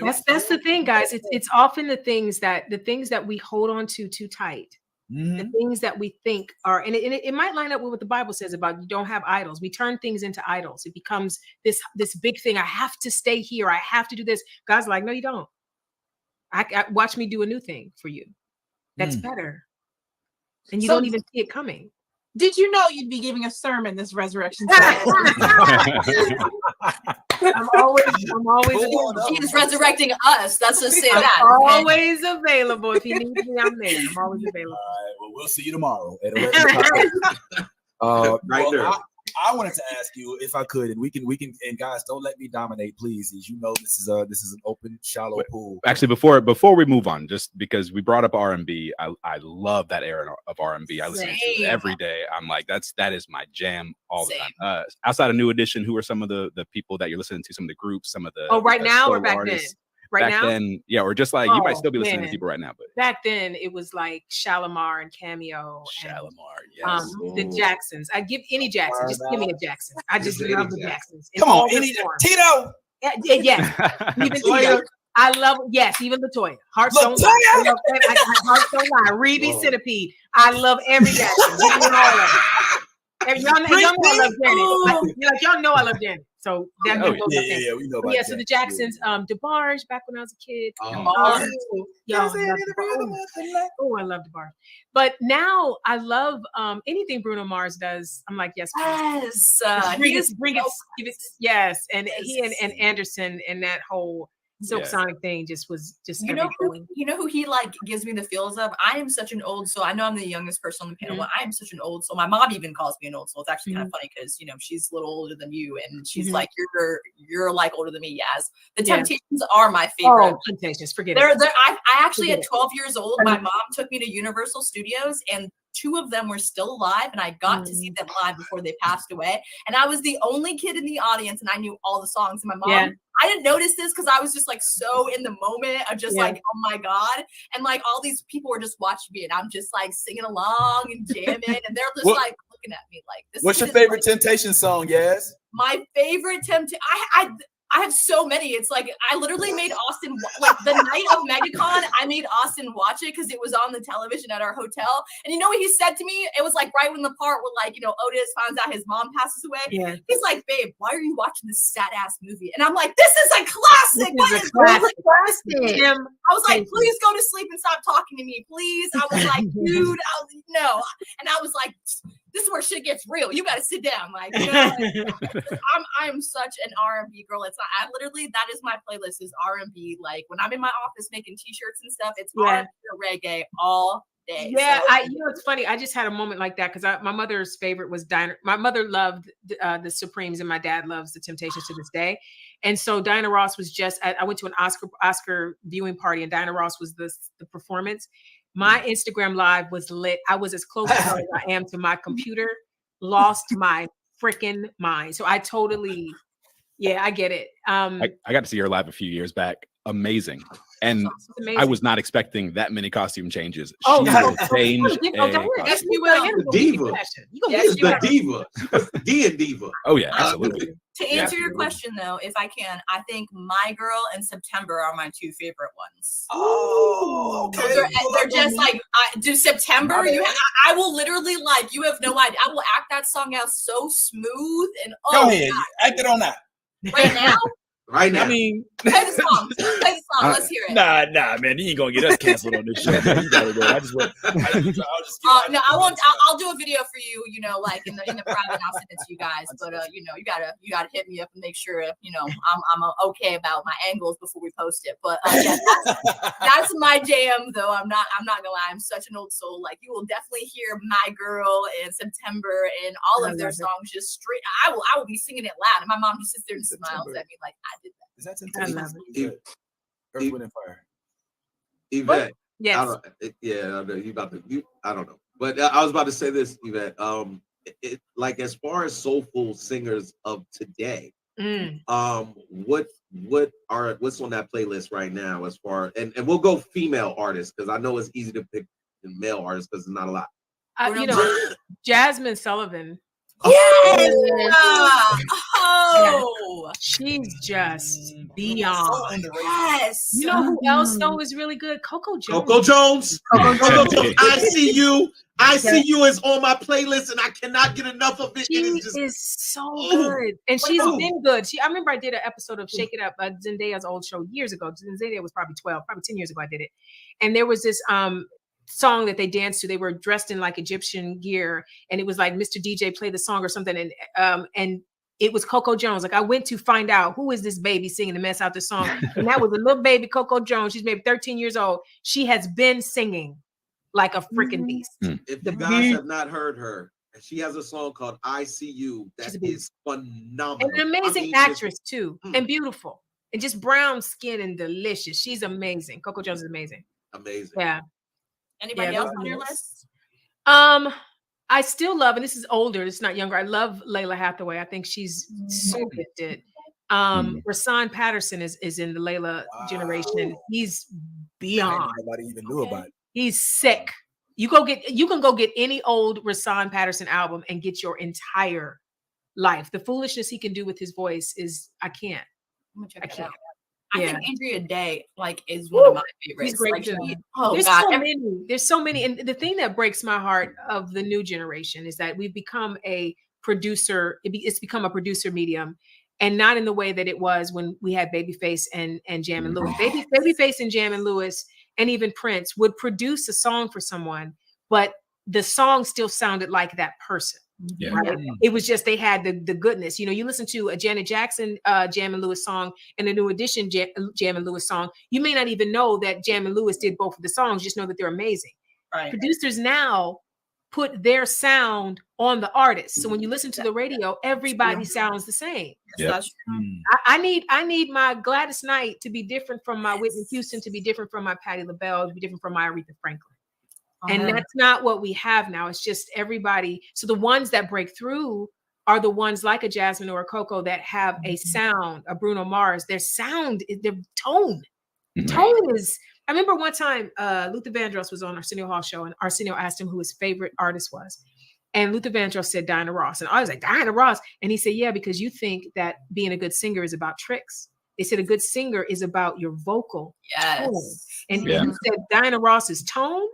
That's the thing, guys. It's often the things that we hold on to too tight. The things that we think are, and it might line up with what the Bible says about you don't have idols. We turn things into idols. It becomes this big thing. I have to stay here. I have to do this. God's like, no, you don't. I watch me do a new thing for you. That's better. And you don't even see it coming. Did you know you'd be giving a sermon this resurrection Sunday? I'm always He's resurrecting us. That's just say I'm that. always available. If you need me, I'm there. I'm always available. All right. Well, we'll see you tomorrow at 11 o'clock. Right there. I wanted to ask you if I could, and we can, and guys, don't let me dominate, please. As you know, this is an open, shallow pool. Actually, before we move on, just because we brought up R&B, I love that era of R&B. I listen to it every day. I'm like, that is my jam all the time. Outside of New Edition, who are some of the people that you're listening to? Some of the groups, some of the right now or back artists. then? Right back now? then, yeah, or just like you might still be listening to people right now, but back then it was like Shalimar and Cameo. Shalimar, yes. The Jacksons. I give any Jackson, just give me a Jackson. I just love the Jacksons. Come on, any Tito. Yeah. Even Tito. I love, yes, even Latoya. Hearts don't lie. Hearts don't lie. Reedy Centipede. I love every Jackson. Give me all of them. Y'all know I love Janet. Y'all know I love Janet. So that we know about so the Jacksons, DeBarge back when I was a kid. I love DeBarge. But now I love anything Bruno Mars does. I'm like, yes, yes. Bring it, yes. And he and Anderson and that whole Silk Sonic thing was you know who he like gives me the feels of. I am such an old soul. I know I'm the youngest person on the panel, but I am such an old soul. My mom even calls me an old soul. It's actually kind of funny because she's a little older than you, and she's like, you're like older than me. Yes, the Temptations are my favorite. Oh, Temptations, forget it. I actually at 12 years old, my mom took me to Universal Studios, and 2 of them were still alive, and I got to see them live before they passed away. And I was the only kid in the audience, and I knew all the songs. And my mom, I didn't notice this because I was just like so in the moment of just like, oh my God. And like all these people were just watching me, and I'm just like singing along and jamming, and they're just like looking at me like this. What's your favorite Temptation song, Yaz? My favorite I have so many. It's like I literally made Austin like the night of MegaCon. I made Austin watch it because it was on the television at our hotel. And you know what he said to me? It was like right when the part where like Otis finds out his mom passes away. Yeah. He's like, "Babe, why are you watching this sad ass movie?" And I'm like, "This is a classic. This is a classic. I was like, "Please go to sleep and stop talking to me, please." I was like, "Dude, no." And I was like, this is where shit gets real. You got to sit down. Like, I'm such an R&B girl. It's not, that is my playlist is R&B. Like when I'm in my office making t-shirts and stuff, it's R&B or reggae all day. Yeah. So, it's funny. I just had a moment like that. Cause my mother's favorite was my mother loved the Supremes, and my dad loves the Temptations to this day. And so Diana Ross was I went to an Oscar viewing party, and Diana Ross was the performance. My Instagram live was lit. I was as close as I am to my computer, lost my freaking mind. So I totally, I get it. I got to see her live a few years back. Amazing. And I was not expecting that many costume changes. She will change. Yes, you will. The diva. She's the diva. She's the diva. Oh yeah, absolutely. To answer your question though, if I can, I think My Girl and September are my 2 favorite ones. Oh, okay. They're just like September. I will literally you have no idea. I will act that song out so smooth and go ahead, act it on that right now. Right now. I mean, play the song. Let's hear it. Nah, man, you ain't gonna get us canceled on this show. You gotta go. I just won't. I'll do a video for you. Like in the private, I'll send it to you guys. But you gotta hit me up and make sure I'm okay about my angles before we post it. But that's my jam, though. I'm not gonna lie. I'm such an old soul. Like you will definitely hear My Girl and September and all of their songs just straight. I will be singing it loud, and my mom just sits there and smiles at me like I did that. Is that Temptation? Earth, Wind, and Fire. Yvette. Yes. I don't know. But I was about to say this, Yvette. Like as far as soulful singers of today, what's on that playlist right now? As far and we'll go female artists because I know it's easy to pick male artists because there's not a lot. Jasmine Sullivan. She's just beyond. Yes. You know who else though is really good? Coco Jones. Coco Jones. I see you. I see you is on my playlist, and I cannot get enough of it. She is so good, and she's been good. I remember I did an episode of Shake It Up, Zendaya's old show years ago. Zendaya was probably 10 years ago. I did it, and there was this song that they danced to. They were dressed in like Egyptian gear, and it was like Mr. DJ play the song or something, and it was Coco Jones. Like I went to find out who is this baby singing the mess out the song, and that was a little baby Coco Jones. She's maybe 13 years old. She has been singing like a freaking beast. If you guys have not heard her, she has a song called "I See You" that is phenomenal. And an amazing actress too, and beautiful, and just brown skin and delicious. She's amazing. Coco Jones is amazing. Amazing. Yeah. Anybody else on your list? I still love, and this is older, it's not younger. I love Layla Hathaway. I think she's so gifted. Rasan Patterson is in the Layla generation. He's beyond. Nobody even knew about it. He's sick. You can go get any old Rasan Patterson album and get your entire life. The foolishness he can do with his voice is I can't. I Yeah. think Andrea Day is one of my favorites. She's great Like, too. oh There's God, so many. There's so many. And the thing that breaks my heart of the new generation is that we've become a producer. It's become a producer medium, and not in the way that it was when we had Babyface and Jam and Lewis. Babyface and Jam and Lewis, and even Prince would produce a song for someone, but the song still sounded like that person. Yeah. Right? It was just they had the goodness. You know, you listen to a Janet Jackson Jam and Lewis song and a New Edition Jam and Lewis song. You may not even know that Jam and Lewis did both of the songs. Just know that they're amazing. Right. Producers now put their sound on the artist. So when you listen to the radio, everybody sounds the same. Yep. I need my Gladys Knight to be different from my Whitney Houston, to be different from my Patti LaBelle, to be different from my Aretha Franklin. And that's not what we have now. It's just everybody. So the ones that break through are the ones like a Jasmine or a Coco that have a sound, a Bruno Mars. Their sound, their tone. Tone is. I remember one time Luther Vandross was on Arsenio Hall show, and Arsenio asked him who his favorite artist was. And Luther Vandross said Diana Ross. And I was like, Diana Ross? And he said, yeah, because you think that being a good singer is about tricks. They said a good singer is about your vocal tone. And he said Diana Ross's tone,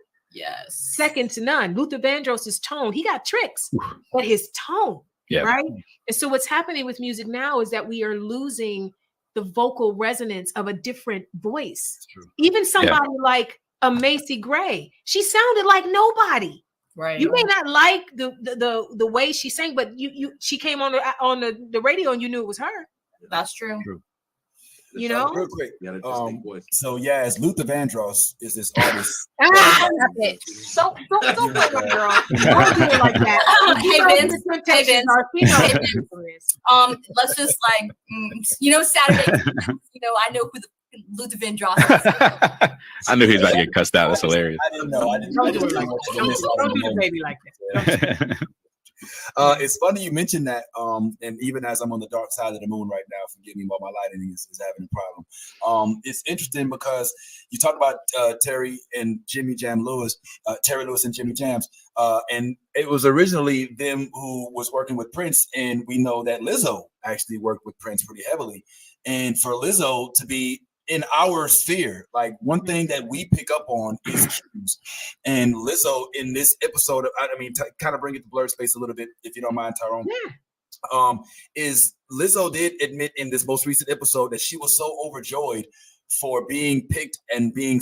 second to none. Luther Vandross's tone, he got tricks, but his tone, right? And so what's happening with music now is that we are losing the vocal resonance of a different voice. Even somebody like a Macy Gray, she sounded like nobody. Right. You may not like the way she sang, but she came on the radio and you knew it was her. That's true. You know, real quick. So as Luther Vandross is this artist. Don't play my girl. Don't do it like that. Let's just Saturday. I know who the Luther Vandross is. I knew he was about to get cussed out. That's hilarious. I didn't know. Don't do the baby like that. It's funny you mentioned that, and even as I'm on the dark side of the moon right now, forgive me while my lighting is having a problem. It's interesting because you talk about Terry and Jimmy Jam Lewis, Terry Lewis and Jimmy Jams, and it was originally them who was working with Prince, and we know that Lizzo actually worked with Prince pretty heavily, and for Lizzo to be in our sphere, like one thing that we pick up on is cues. And Lizzo in this episode, kind of bring it to blurred space a little bit, if you don't mind, Tyrone. Is Lizzo did admit in this most recent episode that she was so overjoyed for being picked and being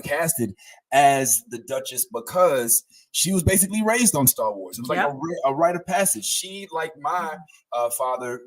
casted as the Duchess because she was basically raised on Star Wars. It was like a rite of passage. She, like my father,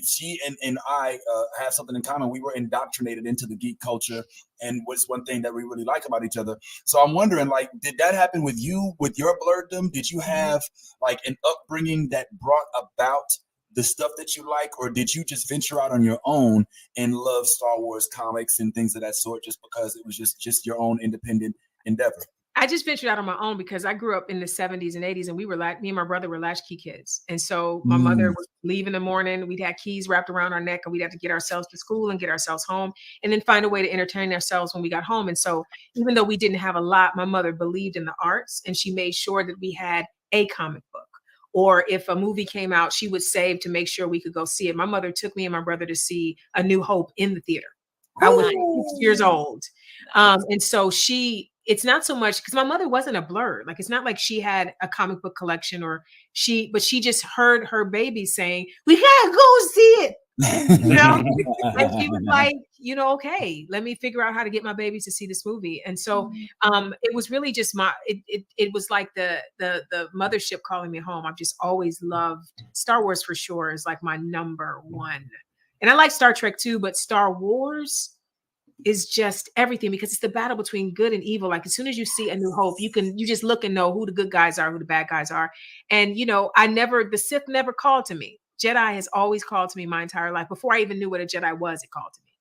she and I have something in common. We were indoctrinated into the geek culture, and what's one thing that we really like about each other. So I'm wondering, did that happen with you, with your blurredom? Did you have an upbringing that brought about the stuff that you like, or did you just venture out on your own and love Star Wars comics and things of that sort just because it was just your own independent endeavor? I just ventured out on my own because I grew up in the 70s and 80s, and me and my brother were latchkey kids. And so my mother would leave in the morning. We'd have keys wrapped around our neck, and we'd have to get ourselves to school and get ourselves home, and then find a way to entertain ourselves when we got home. And so even though we didn't have a lot, my mother believed in the arts, and she made sure that we had a comic book. Or if a movie came out, she would save to make sure we could go see it. My mother took me and my brother to see A New Hope in the theater. I was 6 years old. And so it's not so much because my mother wasn't a blur. It's not like she had a comic book collection but she just heard her baby saying, we gotta go see it. And she was like, okay, let me figure out how to get my babies to see this movie. And so it was really just it was like the mothership calling me home. I've just always loved Star Wars for sure is like my number one. And I like Star Trek too, but Star Wars is just everything because it's the battle between good and evil. As soon as you see A New Hope, you just look and know who the good guys are, who the bad guys are. And the Sith never called to me. Jedi has always called to me my entire life. Before I even knew what a Jedi was, it called to me.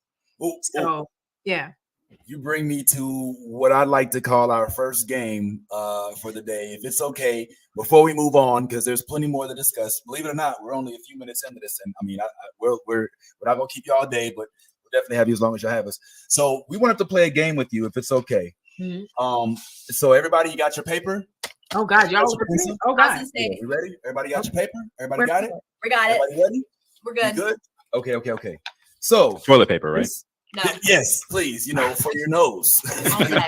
Yeah. You bring me to what I'd like to call our first game for the day. If it's okay, before we move on, because there's plenty more to discuss. Believe it or not, we're only a few minutes into this. And we're not going to keep you all day, but we'll definitely have you as long as you have us. So we wanted to play a game with you, if it's okay. So everybody, you got your paper? Oh God, y'all. Oh God. You ready? Everybody got your paper? Everybody got it? We got it. Everybody ready? We're good. You good? Okay. So toilet paper, right? No. Yes, please. For your nose. Okay.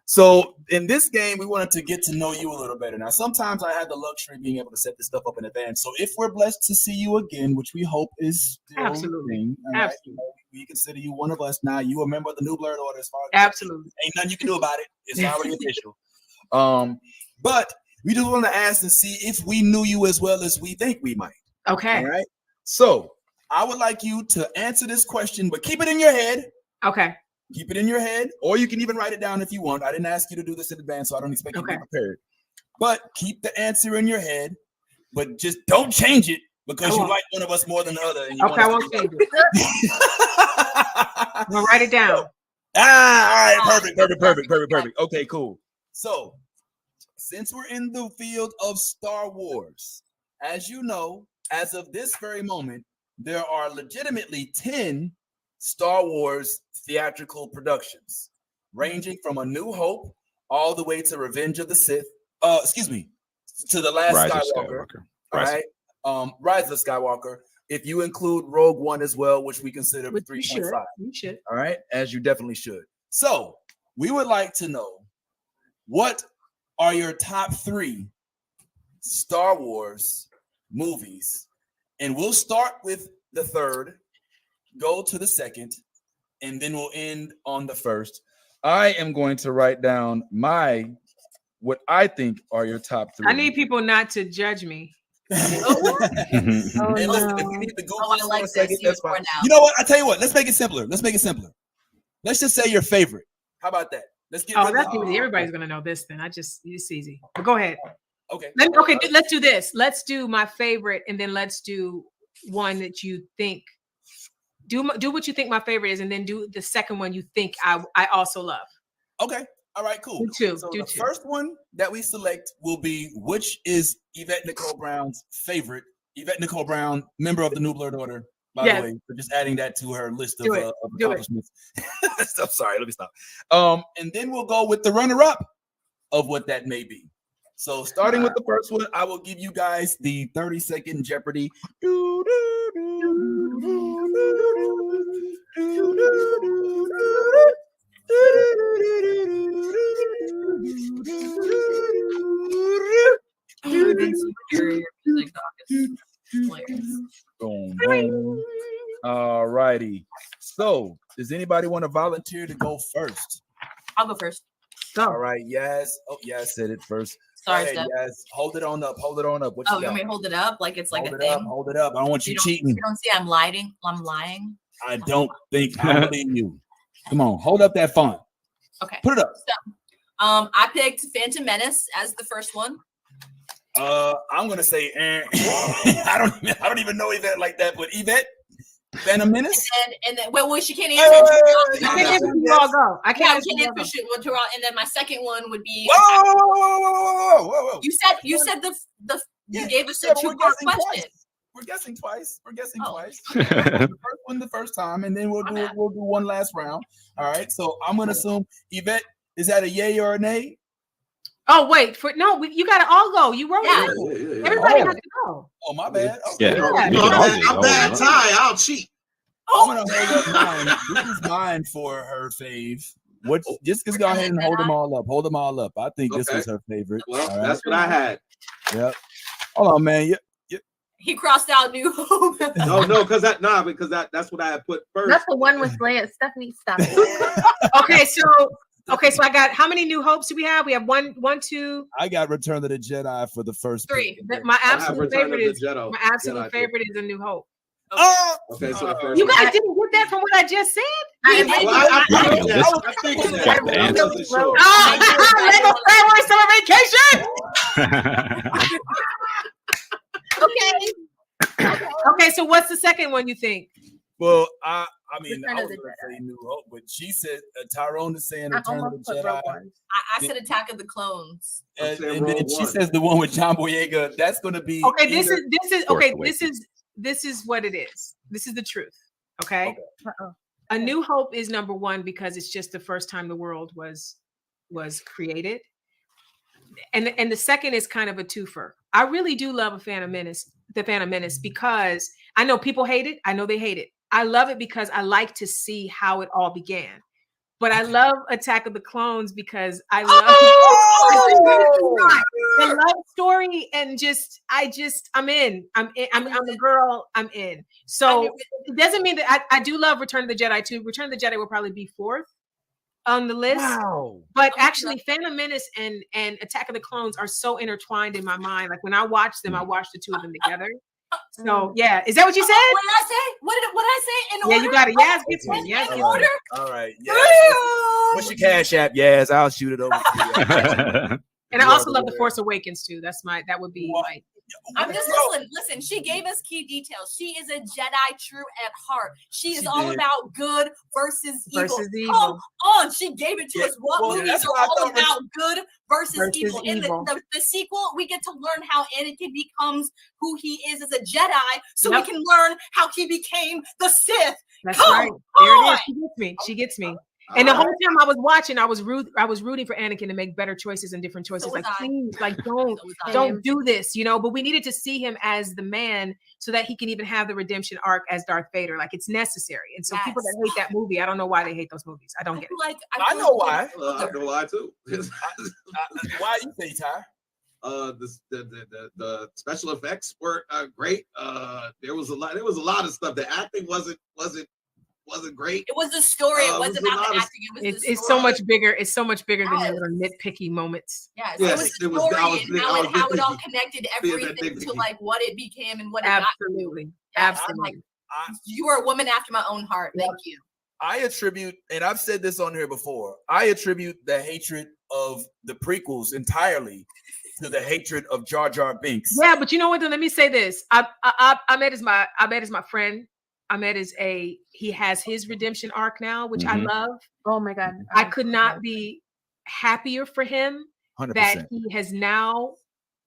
So in this game, we wanted to get to know you a little better. Now, sometimes I have the luxury of being able to set this stuff up in advance. So if we're blessed to see you again, which we hope is still Absolutely. a thing, all right, Absolutely. we consider you one of us now. You a member of the New Blurred Order as far as Absolutely. ain't nothing you can do about it. It's already official. But we just want to ask and see if we knew you as well as we think we might. Okay. All right. So I would like you to answer this question, but keep it in your head. Okay. Keep it in your head, or you can even write it down if you want. I didn't ask you to do this in advance, so I don't expect you to be prepared. But keep the answer in your head, but just don't change it because you like one of us more than the other. And you I won't change it. I'm gonna write it down. All right, perfect. Okay, cool. So, since we're in the field of Star Wars, as you know, as of this very moment, there are legitimately 10 Star Wars theatrical productions, ranging from A New Hope all the way to Revenge of the Sith. To The Last Skywalker. All right. Rise of Skywalker. If you include Rogue One as well, which we consider 3.5. You should. All right, as you definitely should. So we would like to know, what are your top 3 Star Wars movies? And we'll start with the third, go to the second, and then we'll end on the first. I am going to write down what I think are your top 3. I need people not to judge me. And listen, if we need to go I like for a second, this. that's fine. You know what? I tell you what. Let's make it simpler. Let's just say your favorite. How about that? Let's get. That's easy. Everybody's gonna know this. Then it's easy. But go ahead. Okay. Let's do this. Let's do my favorite, and then let's do one that you think. Do what you think my favorite is, and then do the second one you think I also love. Okay. All right, cool. Do So two. The first one that we select will be, which is Yvette Nicole Brown's favorite. Yvette Nicole Brown, member of the New Blurred Order, by the way, for just adding that to her list of accomplishments. I'm sorry, let me stop. And then we'll go with the runner-up of what that may be. So starting with the first one, I will give you guys the 30-second Jeopardy. All righty. So, does anybody want to volunteer to go first? I'll go first. Go. All right. Yes. Oh, yeah. I said it first. Sorry, Steph. Yes. Hold it on up. What you want me to hold it up like it's like a thing? Hold it up. I don't want you cheating. You don't see I'm lying. I don't think I believe you. Come on, hold up that font. Okay. Put it up. So, I picked Phantom Menace as the first one. I'm gonna say I don't even know Yvette like that, but Yvette, Phantom Menace. And then well, she can't answer. I can't answer. And then my second one would be. Whoa. You said you gave us a 2-part question. We're guessing twice. The first one the first time, and then we'll do one last round. All right. So I'm gonna assume, Yvette, is that a yay or a nay? Oh wait, you gotta all go. You wrote it. Yeah. Everybody has to go. Oh, my bad. Okay. I'm bad tie. I'll cheat. I'm gonna hold up mine. This is mine for her fave. Just go ahead and hold them all up. Hold them all up. I think this was her favorite. Well, that's what I had. Yep. Hold on, man. He crossed out New Hope. because that's what I had put first. That's the one with Lance. Stephanie, stop it. Okay, so I got, how many New Hopes do we have? We have one, two. I got Return of the Jedi for the first 3. My absolute favorite is A New Hope. Okay, so the first you guys didn't get that from what I just said? Lego Star Wars Summer Vacation. Okay, so what's the second one you think? Well, I mean, I was going to say New Hope, but she said Tyrone is saying Return of the Jedi. I said Attack of the Clones. And then she says the one with John Boyega. That's going to be this is what it is. This is the truth. Okay. A New Hope is number 1 because it's just the first time the world was created. And the second is kind of a twofer. I really do love the Phantom Menace because I know people hate it. I know they hate it. I love it because I like to see how it all began. But I love Attack of the Clones because I love the love story and I'm in. I'm a girl. I'm in. So it doesn't mean that I do love Return of the Jedi too. Return of the Jedi will probably be 4th on the list. Wow. But actually, Phantom Menace and Attack of the Clones are so intertwined in my mind. Like when I watch them, I watch the two of them together. So yeah, is that what you said? What did I say? What did I say? In order? Yeah, you got it. Yaz gets me. Yaz gets me. All right. Yaz. What's your Cash App? Yaz, I'll shoot it over to you. And I also love The Force Awakens too. That would be like. I'm just listen. She gave us key details. She is a Jedi true at heart. She is all about good versus evil. Come on, she gave it to us. What movies are all about good versus evil? In the sequel, we get to learn how Anakin becomes who he is as a Jedi, so we can learn how he became the Sith. That's right. There it is. She gets me. And the whole time I was watching, I was rooting for Anakin to make better choices and different choices. Like, please, like don't do this, But we needed to see him as the man so that he can even have the redemption arc as Darth Vader. Like it's necessary. And so people that hate that movie, I don't know why they hate those movies. I don't get it. I know why. I know why too. Why you say, Ty? The special effects were great. There was a lot of stuff. The acting wasn't great. It was the story. It wasn't about the acting. It's so much bigger. It's so much bigger than your little nitpicky moments. Yes, it was the story and how it all connected everything to like what it became and what it absolutely. Absolutely. You are a woman after my own heart. Thank you. I attribute, and I've said this on here before, I attribute the hatred of the prequels entirely to the hatred of Jar Jar Binks. Yeah, but you know what? Let me say this. Ahmed is my friend. Ahmed he has his redemption arc now, which I love. Oh my God. I could not be happier for him 100%. that he has now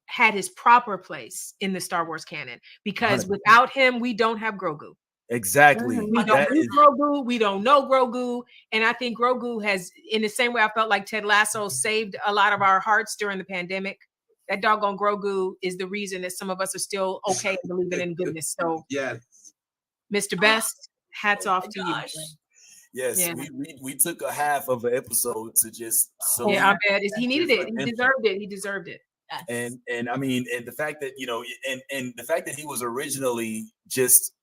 had his proper place in the Star Wars canon, because 100%. Without him, we don't have Grogu. Exactly. We don't do Grogu. We don't know Grogu. And I think Grogu has, in the same way I felt like Ted Lasso saved a lot of our hearts during the pandemic, that doggone Grogu is the reason that some of us are still okay and believing in goodness. So yes. Mr. Best, hats off to you. Yes, we took a half of an episode to just I bet he needed it. He deserved it. He deserved it. And I mean, and the fact that and the fact that he was originally just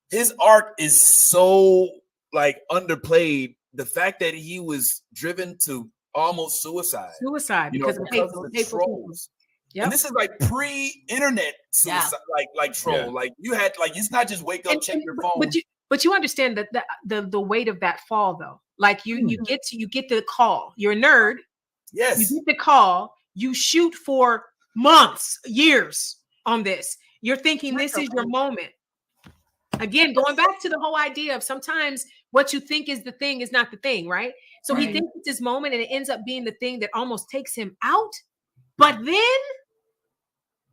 his arc is so like underplayed. The fact that he was driven to almost suicide because of the trolls. Yep. And this is like pre-internet suicide, like troll. Yeah. Like you had it's not just wake up, check your phone. But you understand that the weight of that fall though. Like you get the call. You're a nerd. Yes. You get the call. You shoot for months, years on this. You're thinking this is your moment. Again, going back to the whole idea of sometimes what you think is the thing is not the thing, right? So he thinks it's his moment and it ends up being the thing that almost takes him out. But then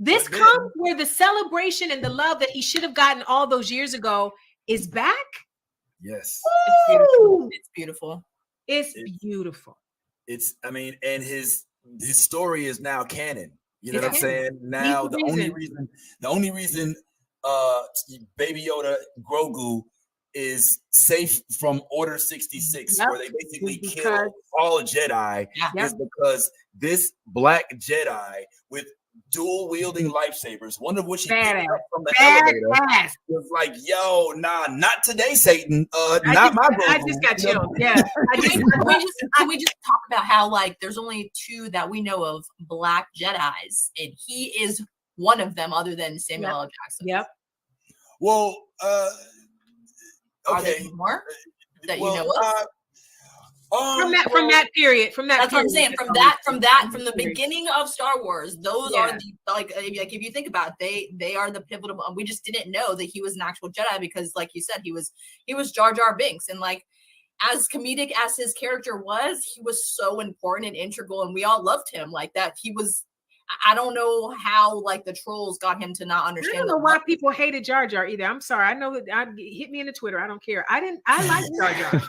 this comes where the celebration and the love that he should have gotten all those years ago is back. Yes. It's beautiful. It's beautiful. It's, and his story is now canon. You know what I'm saying? Now the only reason Baby Yoda Grogu is safe from Order 66, where they basically kill all Jedi, is because this black Jedi with dual wielding lightsabers, one of which he picked up from the elevator, was like, "Yo, nah, not today, Satan. Not my Grogu." I just got chilled. Yeah. Can we just talk about how there's only 2 that we know of black Jedis, and he is one of them, other than Samuel L. Jackson. Yep. Well, are there more that you know of? From that period. That's what I'm saying. From the beginning of Star Wars, those are the if you think about it, they are the pivotal. We just didn't know that he was an actual Jedi because, like you said, he was Jar Jar Binks, and as comedic as his character was, he was so important and integral, and we all loved him like that. He was. I don't know how the trolls got him to not understand. I don't know why people hated Jar Jar either. I'm sorry. I know that hit me in the Twitter. I don't care. I like Jar Jar.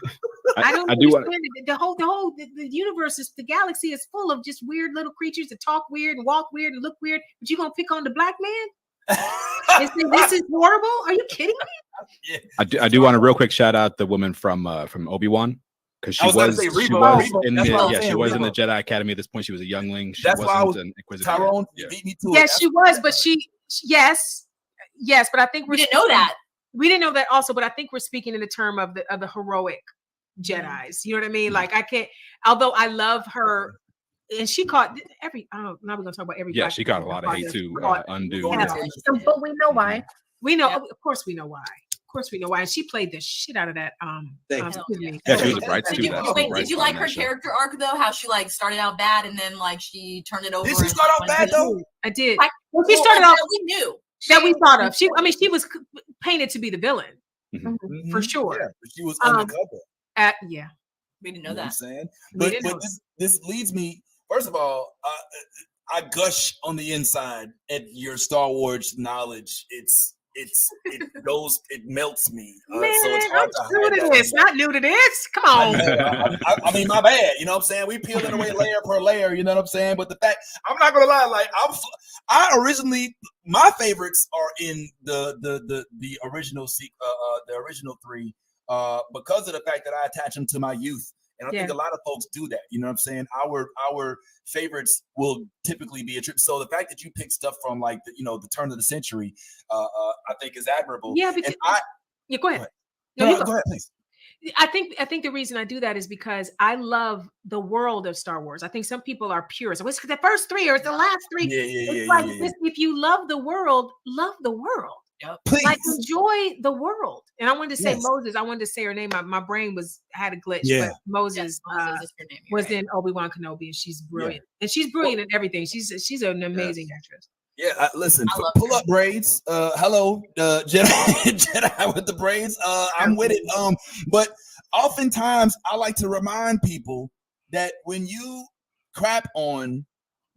I don't understand it. The universe the galaxy is full of just weird little creatures that talk weird and walk weird and look weird. But you gonna pick on the black man? This is horrible. Are you kidding me? Yeah. I do want to real quick shout out the woman from Obi-Wan. Because she was in the Jedi Academy at this point. She was a youngling. She wasn't an Inquisitor. Tyrone, yes, she was, but yes, but I think we didn't know that. We didn't know that also, but I think we're speaking in the term of the heroic Jedis. You know what I mean? Like I can't. Although I love her, and she caught every. I don't know. Now we're gonna talk about every. Yeah, she got a lot of hate too. Undo. But we know why. We know. Of course, we know why. Of course, we know why. And she played the shit out of that. Yeah, she was a bright student. Did you like her character arc though? How she like started out bad and then like she turned it over. Did she start out bad though? I did. Well, she started off. We knew that we thought of. She was painted to be the villain for sure. Yeah, but she was undercover. We didn't know that. I'm saying, but this leads me. First of all, I gush on the inside at your Star Wars knowledge. It melts me. Man, so it's hard not new to this. Come on. I mean, my bad. You know what I'm saying? We peeling away layer per layer. You know what I'm saying? But the fact, I'm not gonna lie. Like I originally, my favorites are in the original the original three, because of the fact that I attach them to my youth. And I think a lot of folks do that. You know what I'm saying? Our favorites will typically be a trip. So the fact that you pick stuff from like the turn of the century, I think is admirable. Yeah, because go ahead. Go ahead, please. I think the reason I do that is because I love the world of Star Wars. I think some people are purists. It's the first three or it's the last three. If you love the world, love the world. Yep. Please. Like enjoy the world. And I wanted to say Moses. I wanted to say her name. My brain had a glitch. Yeah. But Moses was in Obi-Wan Kenobi, and she's brilliant. And she's brilliant in everything. She's an amazing actress. Yeah, listen. Pull up braids. Hello, Jedi with the braids. I'm with it. But oftentimes I like to remind people that when you crap on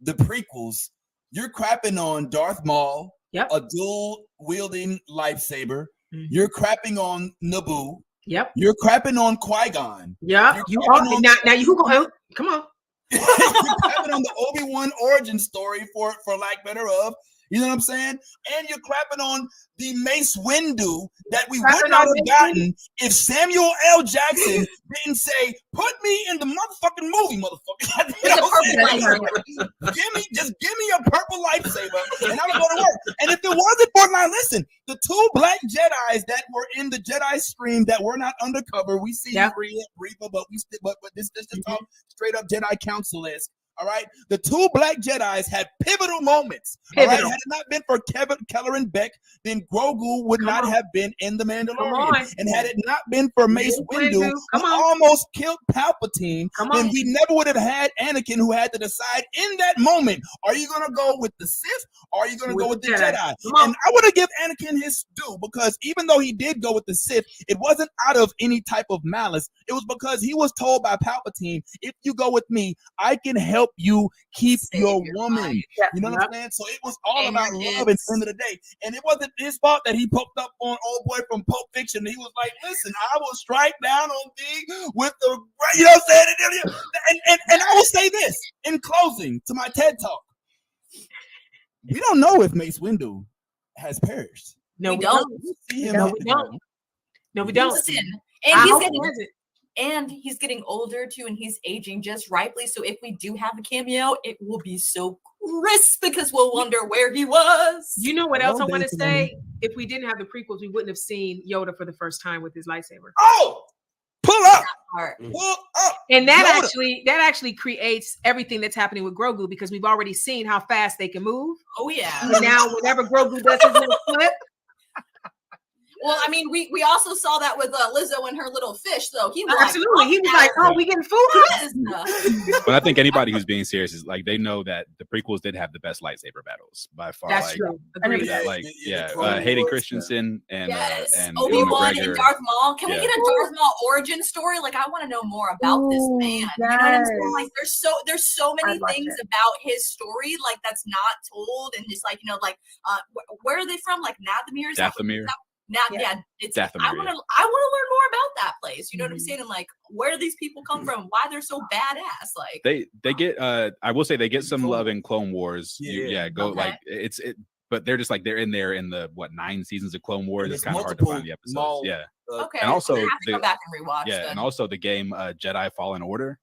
the prequels, you're crapping on Darth Maul. Yep. A dual wielding lightsaber. Mm-hmm. You're crapping on Naboo. Yep. You're crapping on Qui-Gon. Yeah. You are now you go. Come on. You're crapping on the Obi-Wan origin story for lack better of. You know what I'm saying? And you're crapping on the Mace Windu that we would not have gotten if Samuel L. Jackson didn't say, "Put me in the motherfucking movie, motherfucker." You know give me a purple lightsaber and I'm gonna go to work. And if it wasn't for listen, the two black Jedis that were in the Jedi stream that were not undercover, we see Reaper, but this just talk straight up Jedi Council-esque. All right, the two black Jedis had pivotal moments. All right, had it not been for Kelleran Beck, then Grogu would not have been in The Mandalorian. And had it not been for Mace Windu, who almost killed Palpatine, then we never would have had Anakin, who had to decide in that moment: are you going to go with the Sith, or are you going to go with the Jedi? And I would have given Anakin his due, because even though he did go with the Sith, it wasn't out of any type of malice. It was because he was told by Palpatine, "If you go with me, I can help you keep your woman." You know what I'm saying? So it was all about love at the end of the day. And it wasn't his fault that he poked up on old boy from Pulp Fiction. He was like, "Listen, I will strike down on thee with the," you know what I'm saying? And I will say this in closing to my TED Talk. We don't know if Mace Windu has perished. No, we don't. No, we don't. Listen, and he's getting older too, and he's aging just rightly. So if we do have a cameo, it will be so crisp because we'll wonder where he was. You know what else I want to say? If we didn't have the prequels, we wouldn't have seen Yoda for the first time with his lightsaber. Oh, pull up. Pull up. And that actually creates everything that's happening with Grogu, because we've already seen how fast they can move. Oh yeah. And now whenever Grogu does his little flip. Well, I mean, we also saw that with Lizzo and her little fish, though. He was absolutely. He was like, "Oh, we getting food." But I think anybody who's being serious is like, they know that the prequels did have the best lightsaber battles by far. That's true. Agreed. Hayden Christensen and Obi-Wan and Darth Maul. Can we get a Darth Maul origin story? Like, I want to know more about this man. You know what I'm saying? Like, there's so many things about his story, like, that's not told, and just like, where are they from? Like Dathomir. It's I want to learn more about that place. You know what I'm saying? And like, where do these people come from? Why they're so badass? Like they get I will say they get some love in Clone Wars. Like but they're just like they're in there in the 9 seasons of Clone Wars. It's kind of hard to find the episodes. small, Yeah. Okay. And also I have to go back and rewatch. Yeah, then. and also the game Jedi Fallen Order.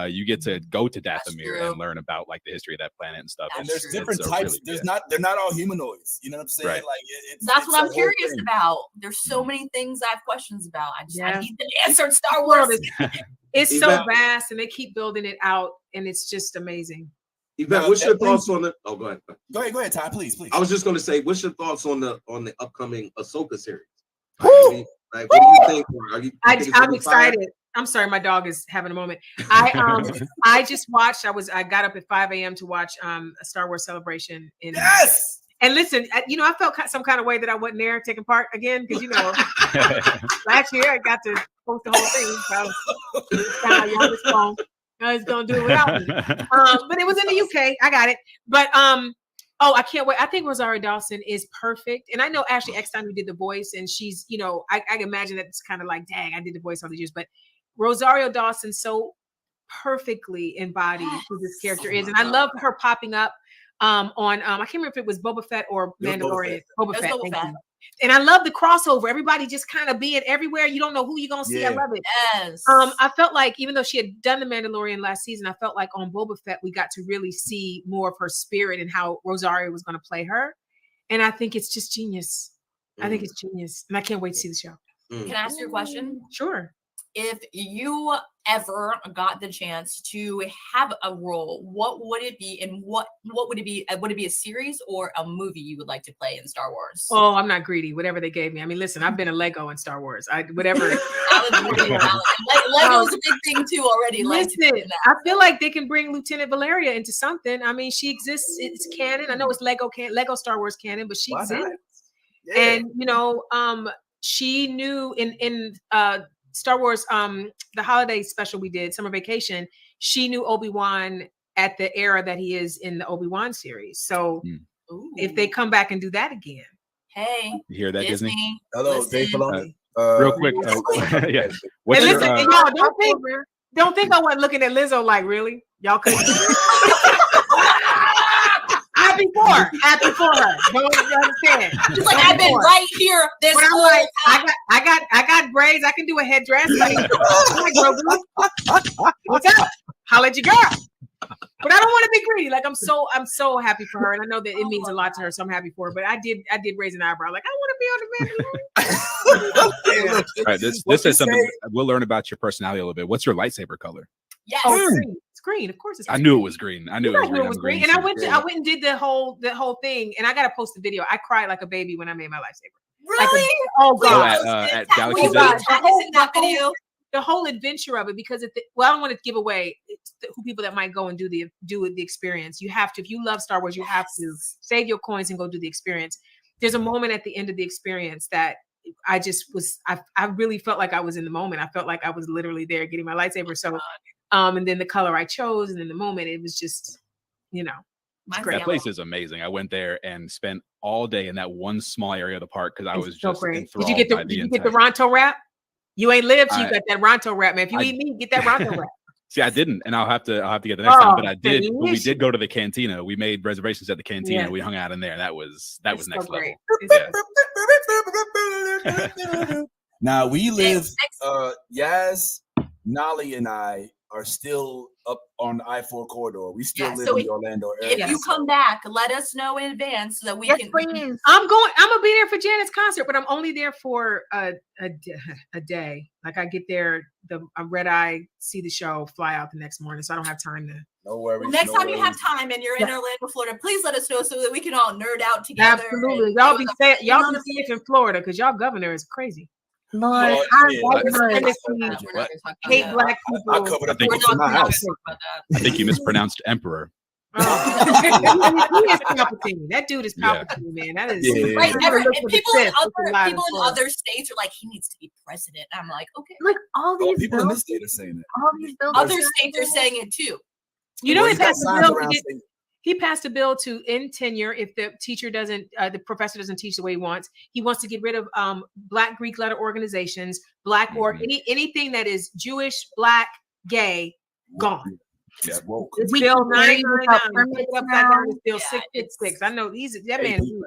You get to go to That's Dathomir true. and learn about like the history of that planet and stuff. And That's there's true. different It's, types. really- They're not all humanoids. You know what I'm saying? Right. Like That's it's what I'm a whole curious thing. about. There's so many things I have questions about. I Yeah. need the answer in Star Wars. It's so Yvette- vast, and they keep building it out, and it's just amazing. Yvette, No, what's your that brings- thoughts on the? Oh, go ahead. Go ahead, Ty. Please. I was just going to say, what's your thoughts on the upcoming Ahsoka series? Like, what do you think? I'm excited. I'm sorry, my dog is having a moment. I just watched. I got up at 5 a.m. to watch a Star Wars Celebration. Yes. And listen, I felt some kind of way that I wasn't there taking part again because last year I got to post the whole thing. So I was gonna do it without me. But it was in the UK. I got it. But I can't wait. I think Rosario Dawson is perfect. And I know Ashley Eckstein, who did the voice, and she's, I imagine that it's kind of like, dang, I did the voice all these years. But Rosario Dawson so perfectly embodied who this character is. And I love her popping up on I can't remember if it was Boba Fett or Mandalorian. Boba Fett. Thank you. And I love the crossover. Everybody just kind of being everywhere. You don't know who you're gonna see. Yeah. I love it. Yes. I felt like even though she had done the Mandalorian last season, I felt like on Boba Fett we got to really see more of her spirit and how Rosario was going to play her. And I think it's just genius. I think it's genius, and I can't wait to see the show. Can I ask you a question? Sure. If you ever got the chance to have a role, what would it be, and what would it be? Would it be a series or a movie you would like to play in Star Wars? Oh, I'm not greedy. Whatever they gave me. I mean, listen, I've been a Lego in Star Wars. Whatever. Lego's a big thing too already. Listen, I feel like they can bring Lieutenant Valeria into something. I mean, she exists. It's canon. I know it's Lego Star Wars canon, but she exists. Yeah. And she knew in Star Wars, the holiday special we did, Summer Vacation, she knew Obi-Wan at the era that he is in the Obi-Wan series. So if they come back and do that again. Hey, You hear that, Disney? Hello, Dave Filoni. Real quick. Yeah. What's And your, listen, y'all don't think I wasn't looking at Lizzo like, really? Y'all couldn't. Happy for her. Don't understand. She's like, I've been right here. This But I'm whole like, time. I got braids. I can do a headdress. Like, what's up? Holla at your girl. But I don't want to be greedy. Like I'm so happy for her, and I know that it means a lot to her, so I'm happy for her. But I did raise an eyebrow. Like I want to be on the Mandalorian. all right, this is something we'll learn about your personality a little bit. What's your lightsaber color? Yes. Oh, it's green. It's green. Of course, it's green. I knew it was green. I knew You it guys was knew it was green. And I went and did the whole thing, and I gotta post the video. I cried like a baby when I made my lightsaber. Really? Oh Oh, god. at Will Galaxy's you Edge? guys tag us in that video? The whole adventure of it, because I don't want to give away who people that might go and do the experience. You have to, if you love Star Wars, you have to save your coins and go do the experience. There's a moment at the end of the experience that I really felt like I was in the moment. I felt like I was literally there getting my lightsaber. So, and then the color I chose, and then the moment, it was just, That place is amazing. I went there and spent all day in that one small area of the park because I was so just great. enthralled Did you get the Ronto wrap? You ain't lived till you got that Ronto wrap, man. If you eat meat, get that Ronto wrap. See, I didn't, and I'll have to get the next time. But I did. delicious. When we did go to the cantina, we made reservations at the cantina. Yeah. We hung out in there. That was It's next so great. level. Now we live. Yaz, Nolly, and I are still up on the I-4 corridor. We still live in the Orlando area. If you come back, let us know in advance so that we can. Please. I'm gonna be there for Janet's concert, but I'm only there for a day. Like I get there, a red eye, see the show, fly out the next morning, so I don't have time to. No worries. Well, next time you have time and you're in Orlando, Florida, please let us know so that we can all nerd out together. Absolutely, y'all be safe. Y'all be safe in Florida because y'all governor is crazy. Lord, hate black people. I covered up We're in my not house. talking about that. I think you mispronounced emperor. He is Palpatine. That dude is Palpatine, man. That is Yeah. Right, and people in Florida. other states are like, he needs to be president. And I'm like, okay. like all Oh, these people in bills, this state are saying that. all these bills. Other states are saying it too. You know, Well, he he's got passed a signs bill. around saying- He passed a bill to end tenure if the teacher doesn't, the professor doesn't teach the way he wants. He wants to get rid of Black Greek letter organizations, Black or anything that is Jewish, Black, gay, gone. It's woke. It's We still can marry without 999. Pick it permits upside down. It's now. still Yeah, 666. I know that man is real.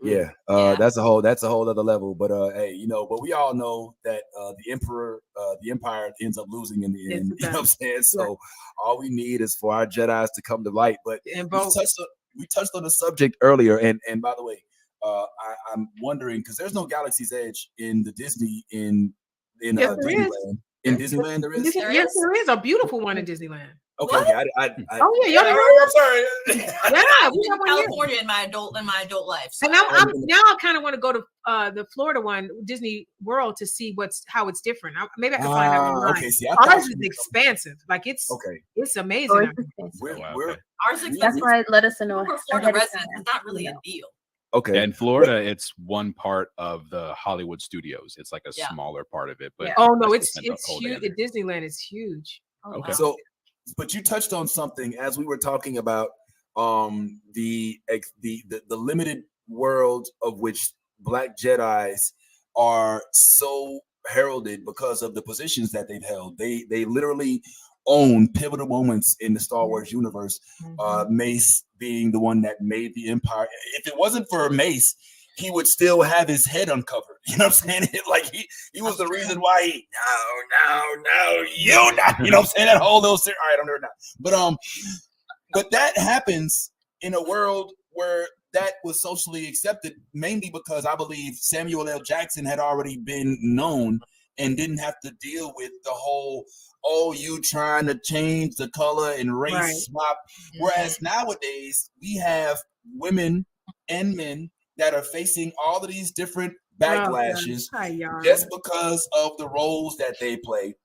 Yeah, Yeah. that's a whole other level. But hey, you know, but we all know that the empire ends up losing in the Yes, end. it You know what I'm does. saying? So all we need is for our Jedi's to come to light. But And we vote. touched on the subject earlier, and by the way, I'm wondering because there's no Galaxy's Edge in the Disney in Yes, there is. Disneyland. In Disneyland, there is. Yes, there is a beautiful one in Disneyland. Okay, What? okay. Oh yeah, y'all didn't know I'm sorry. Yeah, I've we been have in one here. California in my adult life. So And I'm now I kind of want to go to the Florida one, Disney World, to see how it's different. Maybe I can find out online. Okay, see, I thought Ours is expansive. Like it's amazing. Oh, out it's here. expensive. We're ours That's expensive. why let us know. For Florida ahead of residents, time. it's not really a deal. okay. Yeah, in Florida, it's one part of the Hollywood Studios. It's like a Yeah. smaller part of it. But Oh no, I it's still spend the whole day huge. there. Disneyland is huge. Okay. So, but you touched on something as we were talking about the limited world of which Black Jedis are so heralded because of the positions that they've held. They literally own pivotal moments in the Star Wars universe. Mace being the one that made the Empire. If it wasn't for Mace, he would still have his head uncovered. You know what I'm saying? Like he was the reason why he no, you not. You know what I'm saying? That whole little series. All right, I'm there now. But that happens in a world where that was socially accepted, mainly because I believe Samuel L. Jackson had already been known and didn't have to deal with the whole, oh, you trying to change the color and race swap. Whereas nowadays we have women and men that are facing all of these different backlashes just because of the roles that they play.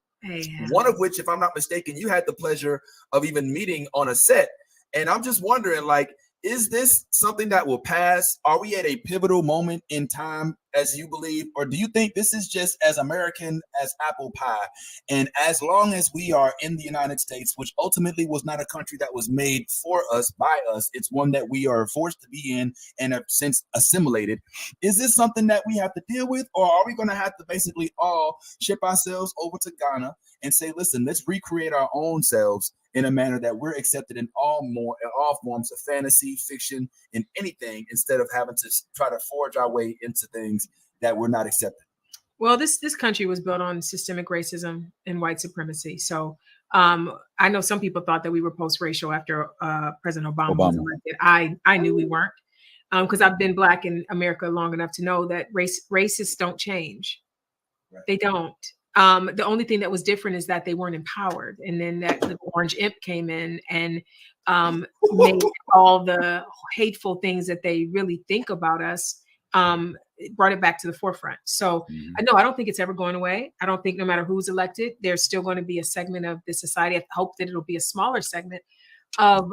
One of which, if I'm not mistaken, you had the pleasure of even meeting on a set. And I'm just wondering, like, is this something that will pass? Are we at a pivotal moment in time, as you believe? Or do you think this is just as American as apple pie? And as long as we are in the United States, which ultimately was not a country that was made for us, by us, it's one that we are forced to be in and have since assimilated. Is this something that we have to deal with? Or are we going to have to basically all ship ourselves over to Ghana and say, listen, let's recreate our own selves in a manner that we're accepted in all forms of fantasy, fiction, and anything, instead of having to try to forge our way into things that we're not accepted? Well, this country was built on systemic racism and white supremacy. So I know some people thought that we were post-racial after President Obama was elected. I knew we weren't, because I've been Black in America long enough to know that racists don't change. Right. They don't. The only thing that was different is that they weren't empowered. And then that the orange imp came in and made all the hateful things that they really think about us, brought it back to the forefront. So I don't think it's ever going away. I don't think no matter who's elected, there's still going to be a segment of the society. I hope that it'll be a smaller segment of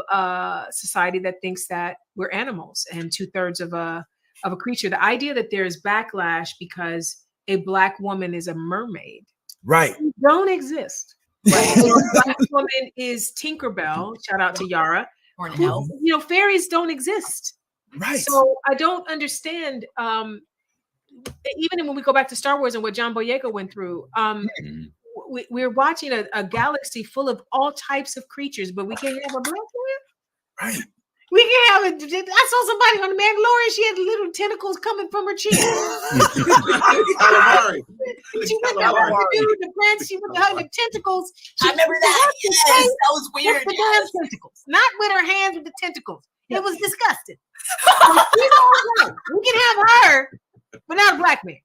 society that thinks that we're animals and 2/3 of a creature. The idea that there's backlash because a Black woman is a mermaid, right? Don't exist. Right? A Black woman is Tinkerbell. Shout out to Yara. Or an elf. You know, fairies don't exist. Right. So I don't understand. Even when we go back to Star Wars and what John Boyega went through, we're watching a galaxy full of all types of creatures, but we can't have a Black woman. Right. We can have it. I saw somebody on the Mandalorian. She had little tentacles coming from her cheek. She went to her to do the pants. She went to her the tentacles. I remember that. Yes, that was weird. The damn tentacles, not with her hands, with the tentacles. It was disgusting. We can have her, but not a Black man.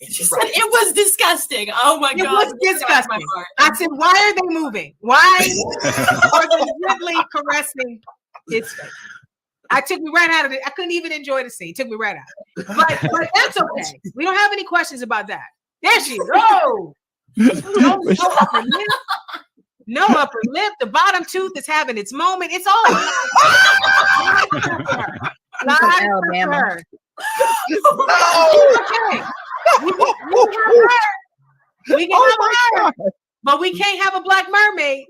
She said it was disgusting. Oh my God. It was disgusting. I said, why are they moving? Why are they gently caressing its face? I took me right out of it. I couldn't even enjoy the scene. It took me right out. But that's okay. We don't have any questions about that. There she is. Oh, no upper lip. No upper lip. The bottom tooth is having its moment. It's all Alabama. Okay. We can have her, but we can't have a Black mermaid,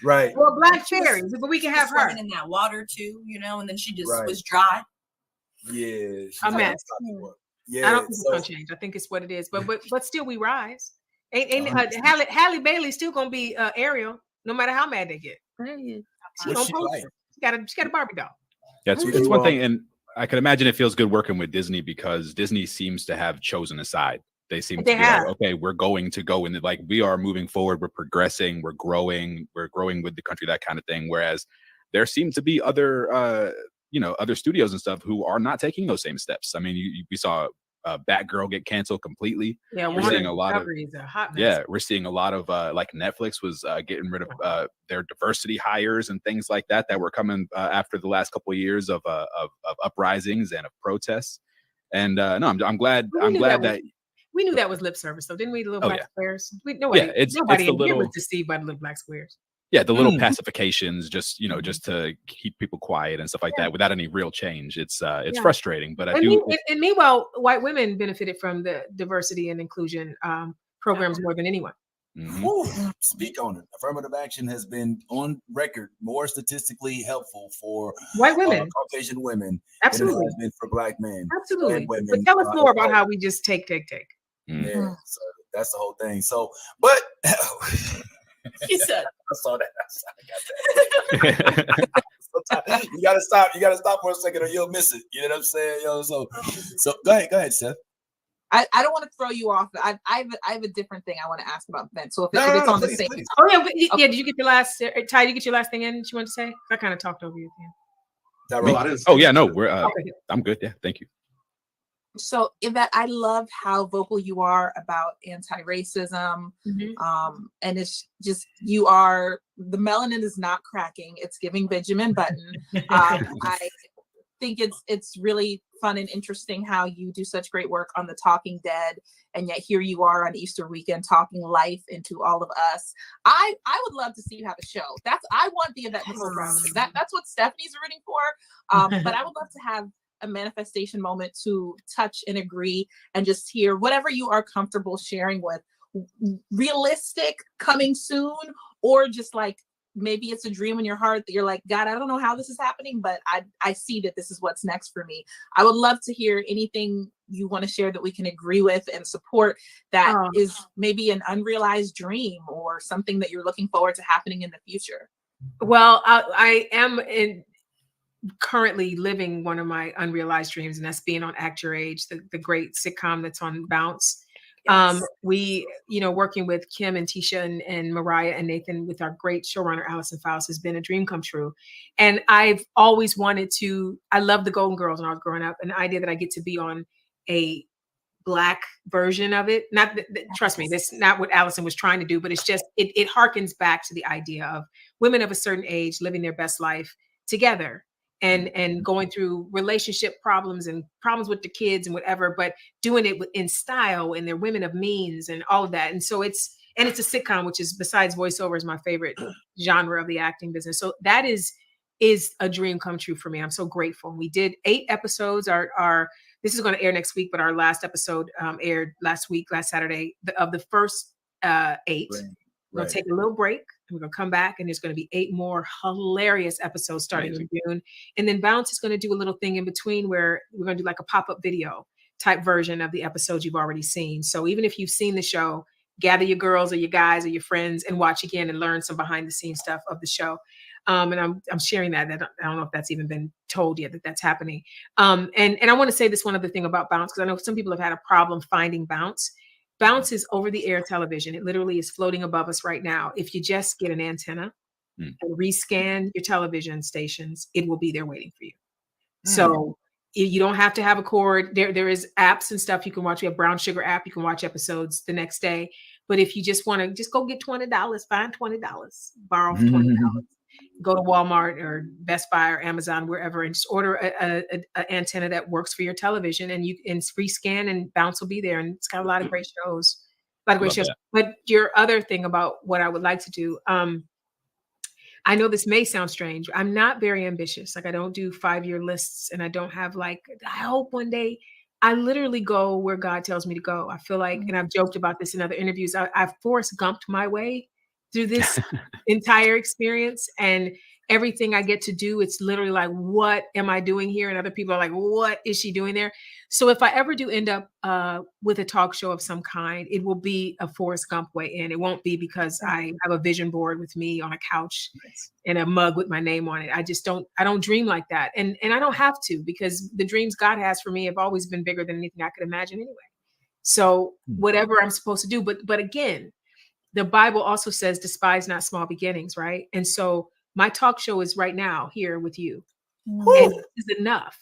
right? Or a Black fairy, but we can have her in that water too, you know. And then she just was dry. Yeah, a mess. Yeah, I don't think it's gonna change. I think it's what it is. But still, we rise. Ain't Halle Bailey's still gonna be Ariel? no matter how mad they get. She What's gonna she post like? it. She got a Barbie doll. That's it's one thing, and I can imagine it feels good working with Disney because Disney seems to have chosen a side. They seem to be like, okay, we're going to go and like we are moving forward, we're progressing, we're growing with the country, that kind of thing. Whereas there seem to be other other studios and stuff who are not taking those same steps. I mean, we saw Batgirl get canceled completely. Yeah, we're seeing a lot of we're seeing a lot of like Netflix was getting rid of their diversity hires and things like that were coming after the last couple of years of uprisings and of protests. And no, I'm glad that we knew that was lip service, though, didn't we? The little black squares. Nobody it's the little was deceived by the little black squares. Yeah, the little pacifications, just just to keep people quiet and stuff like that, without any real change. It's frustrating, but and meanwhile, white women benefited from the diversity and inclusion programs more than anyone. Speak on it. Affirmative action has been on record more statistically helpful for white women, Caucasian women, absolutely, than it has been for black men. Absolutely. And women. But tell us more about how we just take. Yeah, so that's the whole thing. So, but. He said, I saw that. Sometimes you gotta stop. You gotta stop for a second, or you'll miss it. You know what I'm saying, yo? So go ahead, Seth. I don't want to throw you off. I have a different thing I want to ask about Ben. So if it's on the same. Please. Oh yeah, yeah. Did you get your last? Ty, did you get your last thing in? She wanted to say. I kind of talked over you again. Oh yeah, no, we're. I'm good. Yeah, thank you. So Yvette, I love how vocal you are about anti-racism. And it's just, you are, the melanin is not cracking. It's giving Benjamin Button. I think it's really fun and interesting how you do such great work on the Talking Dead. And yet here you are on Easter weekend talking life into all of us. I would love to see you have a show. I want the Yvette Nicole Brown. That's what Stephanie's rooting for. But I would love to have a manifestation moment to touch and agree and just hear whatever you are comfortable sharing with. Realistic, coming soon, or just like maybe it's a dream in your heart that you're like, God, I don't know how this is happening, but I see that this is what's next for me. I would love to hear anything you want to share that we can agree with and support that is maybe an unrealized dream or something that you're looking forward to happening in the future. Well, I am currently living one of my unrealized dreams, and that's being on Act Your Age, the great sitcom that's on Bounce. Yes. We, working with Kim and Tisha and Mariah and Nathan with our great showrunner, Allison Faust, has been a dream come true. And I've always wanted to, I love the Golden Girls when I was growing up, and the idea that I get to be on a Black version of it. Not trust me, that's not what Allison was trying to do, but it's just, it harkens back to the idea of women of a certain age living their best life together. And going through relationship problems and problems with the kids and whatever, but doing it in style, and they're women of means and all of that. And so it's a sitcom, which is, besides voiceover, is my favorite genre of the acting business. So that is a dream come true for me. I'm so grateful. We did 8 episodes. This is going to air next week, but our last episode aired last Saturday of the first 8. We're going to take a little break. We're going to come back, and there's going to be 8 more hilarious episodes starting in June. And then Bounce is going to do a little thing in between where we're going to do like a pop-up video type version of the episodes you've already seen. So even if you've seen the show, gather your girls or your guys or your friends and watch again and learn some behind the scenes stuff of the show. And I'm sharing that. I don't know if that's even been told yet that that's happening. And I want to say this one other thing about Bounce, because I know some people have had a problem finding Bounce. Bounce is over-the-air television. It literally is floating above us right now. If you just get an antenna and rescan your television stations, it will be there waiting for you. So you don't have to have a cord. There is apps and stuff you can watch. We have Brown Sugar app. You can watch episodes the next day. But if you just want to just go get $20, find $20, borrow $20. Go to Walmart or Best Buy or Amazon, wherever, and just order an antenna that works for your television, and you can rescan, and Bounce will be there. And it's got a lot of great shows, But your other thing about what I would like to do, I know this may sound strange. I'm not very ambitious. Like, I don't do 5-year lists, and I don't have I hope one day. I literally go where God tells me to go. I feel like, and I've joked about this in other interviews, I've Forrest Gumped my way through this entire experience. And everything I get to do, it's literally like, what am I doing here? And other people are like, what is she doing there? So if I ever do end up with a talk show of some kind, it will be a Forrest Gump way in. It won't be because I have a vision board with me on a couch and a mug with my name on it. I don't dream like that. And I don't have to, because the dreams God has for me have always been bigger than anything I could imagine anyway. So whatever I'm supposed to do, but again, the Bible also says, despise not small beginnings, right? And so my talk show is right now here with you. And this is enough,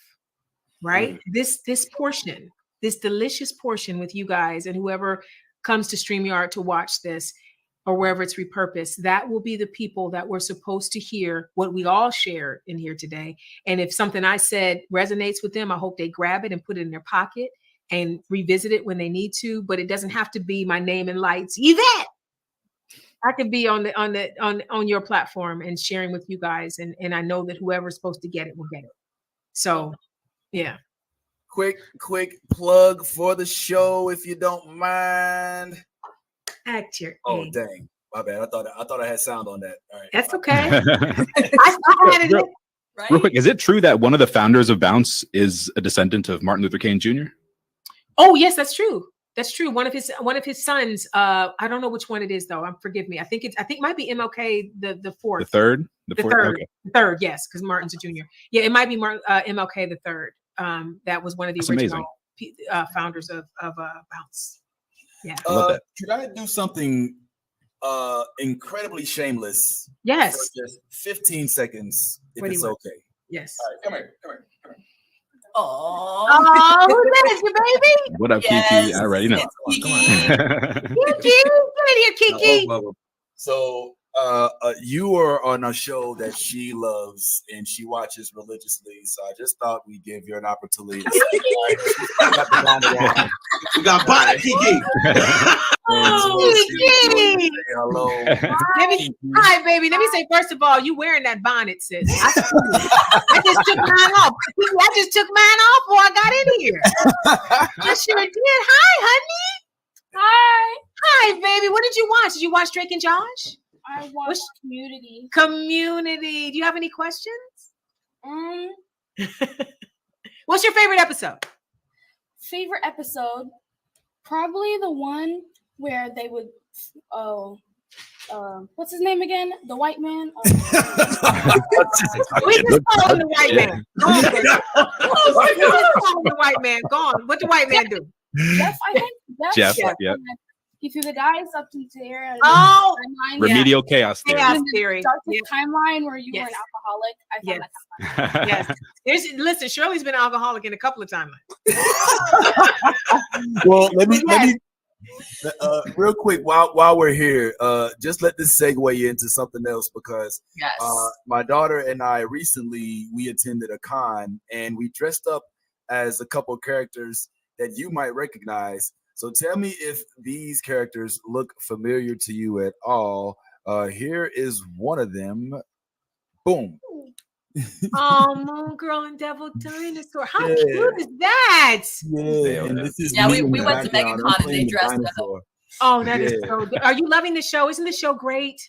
right? This portion, this delicious portion with you guys and whoever comes to StreamYard to watch this or wherever it's repurposed, that will be the people that we're supposed to hear what we all shared in here today. And if something I said resonates with them, I hope they grab it and put it in their pocket and revisit it when they need to. But it doesn't have to be my name and lights. Yvette! I could be on your platform and sharing with you guys, and I know that whoever's supposed to get it will get it. So, yeah. Quick plug for the show, if you don't mind. Act your Oh, dang, my bad. I thought I had sound on that. All right, that's okay. I had it. Right? Real quick, is it true that one of the founders of Bounce is a descendant of Martin Luther King Jr.? Oh, yes, that's true. That's true. One of his sons. I don't know which one it is though. Forgive me. I think it might be MLK the fourth. The third. The third. Okay. The third. Yes, because Martin's a junior. Yeah, it might be MLK the third. That was one of the original founders of Bounce. Yeah. I love that. Could I do something incredibly shameless? Yes. For just 15 seconds, if it's okay. Yes. All right, come here. Oh, that is your baby. What up, Kiki? I already know. Kiki, get in here, Kiki. So, you are on a show that she loves and she watches religiously. So I just thought we'd give you an opportunity. We got body, Kiki. Kiki. Hello. Hi, baby. Let me say, first of all, you wearing that bonnet, sis. I just took mine off. I just took mine off before I got in here. I sure did. Hi, honey. Hi, baby. What did you watch? Did you watch Drake and Josh? I watched Community. Community. Do you have any questions? What's your favorite episode? Favorite episode? Probably the one where they would, what's his name again? The white man? We just call him the white man. Go on, baby. We just call him the white man. Go on. What the white man do? Jeff, I think. Jeff, yeah. He threw the dice up into the air. Remedial chaos theory. Chaos theory. Timeline where you were an alcoholic. I found that kind of yes. Listen, Shirley's been an alcoholic in a couple of timelines. Well, let me real quick while we're here, just let this segue into something else because my daughter and I recently we attended a con and we dressed up as a couple of characters that you might recognize. So tell me if these characters look familiar to you at all. Here is one of them. Boom. Moon Girl and Devil Dinosaur. How cute is that? Yeah, and this is we went to MegaCon and they dressed up. Oh, that is so good. Are you loving the show? Isn't the show great?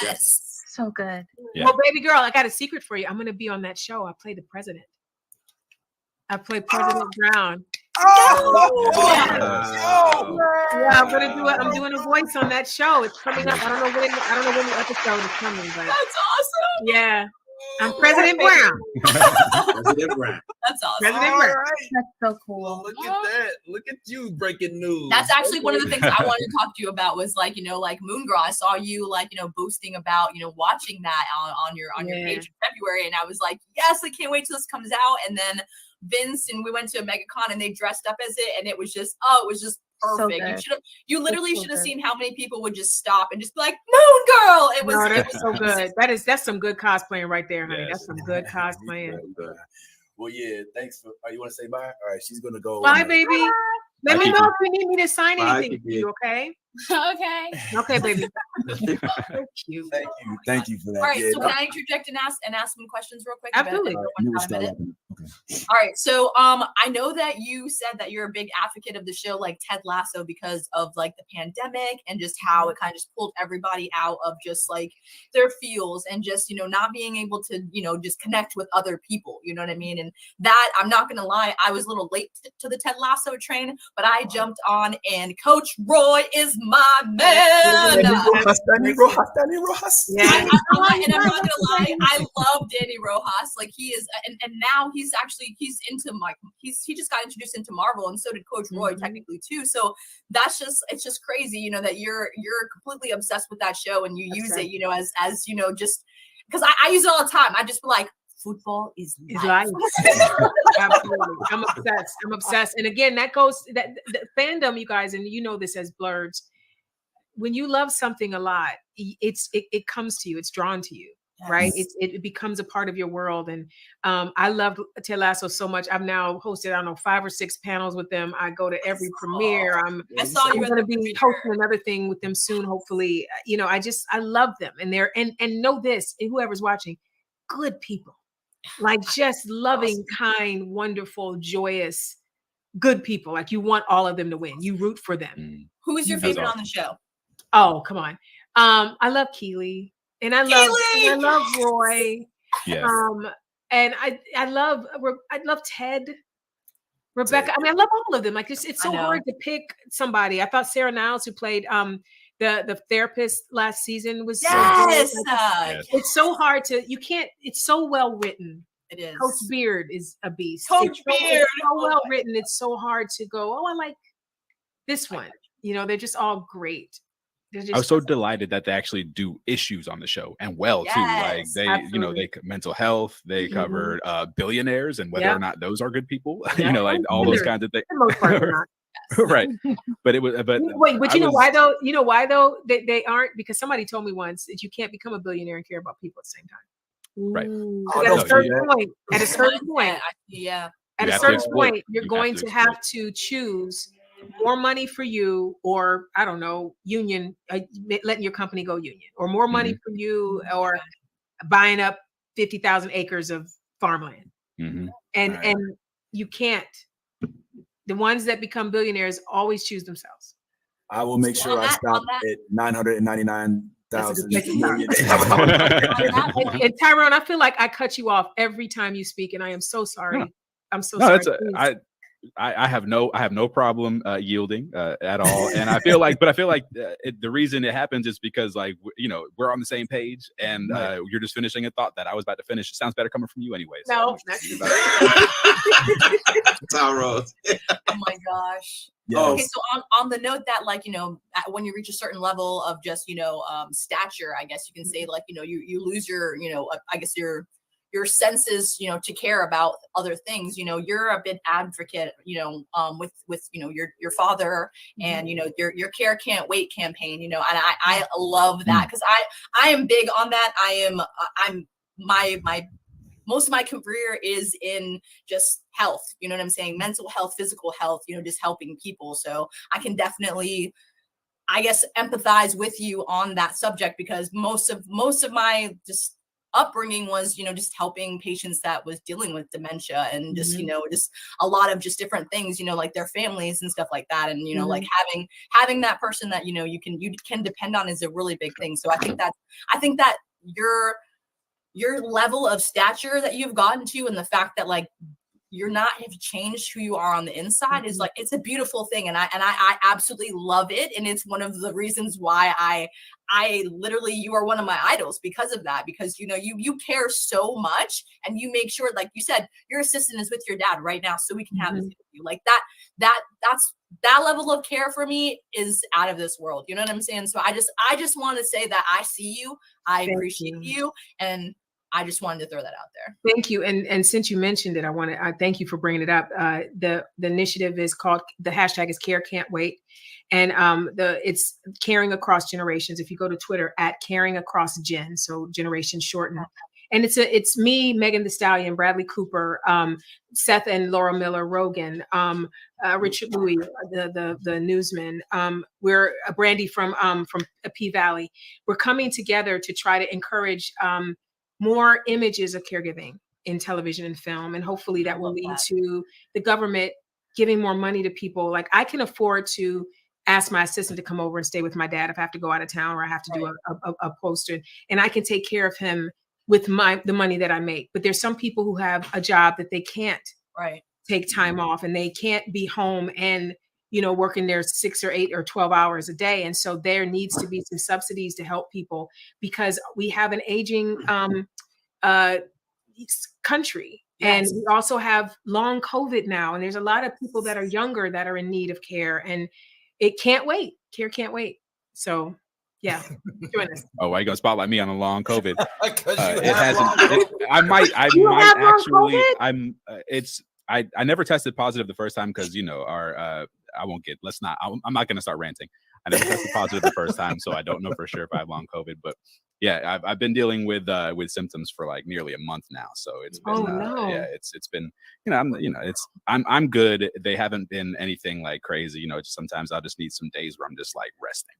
Yes. So good. Yeah. Well, baby girl, I got a secret for you. I'm going to be on that show. I play the president. I play President Brown. Yeah, I'm gonna do it. I'm doing a voice on that show. It's coming up. I don't know when the episode is coming, but that's awesome. Yeah, I'm President Brown. President Brown. That's awesome. President Brown. That's so cool. Well, look at that. Look at you breaking news. That's actually one of the things I wanted to talk to you about was like, like Moon Girl. I saw you boasting about, watching that on your page in February. And I was like, yes, I can't wait till this comes out. And then Vince and we went to a MegaCon and they dressed up as it and it was just perfect. So you literally should have seen how many people would just stop and just be like, Moon Girl. It was so good. That's some good cosplaying right there, honey. That's some good cosplaying. Well, yeah, thanks for you want to say bye? All right, she's gonna go. Bye, baby. Let me know if you need me to sign anything for you, okay? Okay, baby. So cute. Thank you for that. All right, so can I interject and ask some questions real quick? Absolutely. All right. So I know that you said that you're a big advocate of the show like Ted Lasso because of like the pandemic and just how it kind of just pulled everybody out of just like their feels and just, you know, not being able to, you know, just connect with other people. You know what I mean? And that, I'm not gonna lie, I was a little late to the Ted Lasso train, but I jumped on and Coach Roy is my man. Danny Rojas. Yeah. I'm not gonna lie, I love Danny Rojas. Like he is, and now he's into he just got introduced into Marvel, and so did Coach Roy technically too. So it's just crazy, you know, that you're completely obsessed with that show and you use it, you know, as you know, just because I use it all the time. I just be like, football is life. Absolutely. I'm obsessed. And again, that goes that the fandom, you guys, and you know this as blurs. When you love something a lot, it comes to you, it's drawn to you. Right. It becomes a part of your world. And I love Ted Lasso so much. I've now hosted, I don't know, 5 or 6 panels with them. I go to every premiere. I'm going to be hosting another thing with them soon, hopefully. You know, I love them. And they're and know this, whoever's watching, good people. Like just loving, kind, wonderful, joyous, good people. Like you want all of them to win. You root for them. Who is your favorite on the show? Oh, come on. I love Keely. And I love Roy. Yes. And I love Ted, Rebecca. I mean, I love all of them. Like it's so hard to pick somebody. I thought Sarah Niles, who played the therapist last season, was it's so hard to it's so well written. It is. Coach Beard is a beast. Coach Beard, it's so well written. It's so hard to go, oh, I like this one. You know, they're just all great. I was so delighted that they actually do issues on the show and well too. Like they, you know, they mental health, they covered billionaires and whether or not those are good people, you know, like all those kinds of things. Right. But it was, but wait, but you know why though? You know why though? They aren't, because somebody told me once that you can't become a billionaire and care about people at the same time. Right. At a certain point, you're going to have to choose more money for you, or I don't know, union, letting your company go union, or more money for you, or buying up 50,000 acres of farmland. And you can't. The ones that become billionaires always choose themselves. I will make sure I stop at 999,000. And Tyrone, I feel like I cut you off every time you speak, and I am so sorry. I'm so sorry. I have no problem yielding at all, and I feel like the reason it happens is because, like, you know, we're on the same page, and you're just finishing a thought that I was about to finish. It sounds better coming from you, anyways. No, Tyrone. Oh my gosh. Yes. Okay, so on the note that, like, you know, when you reach a certain level of just, you know, stature, I guess you can say, like, you know, you lose your, you know, I guess your senses, you know, to care about other things. You know, you're a big advocate, you know, with you know, your father and, you know, your Care Can't Wait campaign, you know, and I love that because I am big on that. I'm my most of my career is in just health, you know what I'm saying? Mental health, physical health, you know, just helping people. So I can definitely, I guess, empathize with you on that subject because most of my just upbringing was, you know, just helping patients that was dealing with dementia and just, you know, just a lot of just different things, you know, like their families and stuff like that. And, you know, like having that person that, you know, you can depend on is a really big thing. So I think that your level of stature that you've gotten to and the fact that, like, you're not have changed who you are on the inside is, like, it's a beautiful thing. And I absolutely love it. And it's one of the reasons why I literally, you are one of my idols because of that, because, you know, you care so much and you make sure, like you said, your assistant is with your dad right now so we can have this with you. Like that level of care for me is out of this world. You know what I'm saying? So I just want to say that I see you, I appreciate you, and I just wanted to throw that out there. Thank you. And since you mentioned it, I thank you for bringing it up. The initiative is called, the hashtag is Care Can't Wait. And it's caring across generations. If you go to Twitter at caring across gen, so generation shortened. And it's me, Megan Thee Stallion, Bradley Cooper, Seth and Laura Miller Rogan, Richard Louis, the newsman. We're Brandy from P Valley. We're coming together to try to encourage more images of caregiving, in television and film. And hopefully that will lead to the government giving more money to people. Like I can afford to ask my assistant to come over and stay with my dad if I have to go out of town or I have to do a poster, and I can take care of him with the money that I make. But there's some people who have a job that they can't take time off, and they can't be home and, you know, working there 6 or 8 or 12 hours a day. And so there needs to be some subsidies to help people, because we have an aging country. And we also have long COVID now. And there's a lot of people that are younger that are in need of care, and it can't wait. Care can't wait. So yeah, join us. Oh, why you gonna spotlight me on a long COVID? It hasn't. I might actually. I never tested positive the first time because, you know, I won't get. I'm not gonna start ranting. I never tested positive the first time, so I don't know for sure if I have long COVID. But yeah, I've been dealing with symptoms for like nearly a month now. So it's been it's been, you know, I'm good. They haven't been anything like crazy. You know, just sometimes I'll just need some days where I'm just like resting,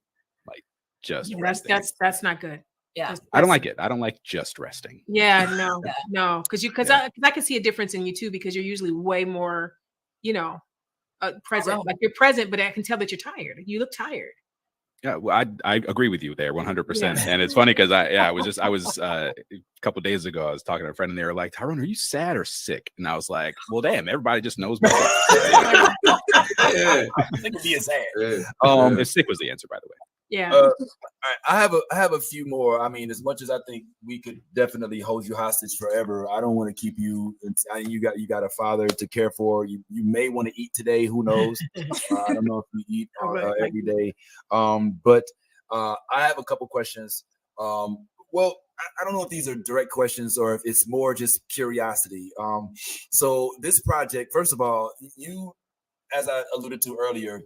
like just resting. That's not good. Yeah, I don't like it. I don't like just resting. Yeah, no, because I can see a difference in you too, because you're usually way more, you know, present. Like you're present, but I can tell that you're tired. You look tired. Yeah, well, I agree with you there 100%. And it's funny because I was a couple of days ago, I was talking to a friend and they were like, Tyrone, are you sad or sick? And I was like, well, damn, everybody just knows me. Sick would be sad. If sick was the answer, by the way. Yeah. I have a few more. I mean, as much as I think we could definitely hold you hostage forever, I don't want to keep you. You got a father to care for. You may want to eat today. Who knows? I don't know if we eat every day. But I have a couple questions. Well, I don't know if these are direct questions or if it's more just curiosity. So this project, first of all, you, as I alluded to earlier,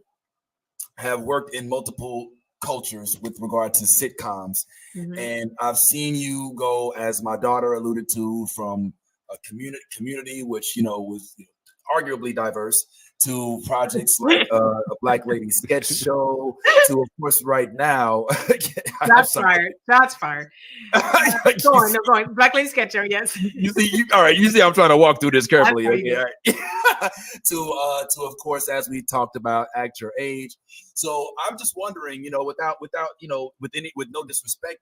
have worked in multiple cultures with regard to sitcoms. And I've seen you go, as my daughter alluded to, from a community which, you know, was arguably diverse, to projects like a Black Lady sketch show, to, of course, right now. Shots fired. Go on. Black Lady sketch show, yes. All right. You see, I'm trying to walk through this carefully. Okay, all right. to, of course, as we talked about, Act Your Age. So I'm just wondering, you know, without, you know, with no disrespect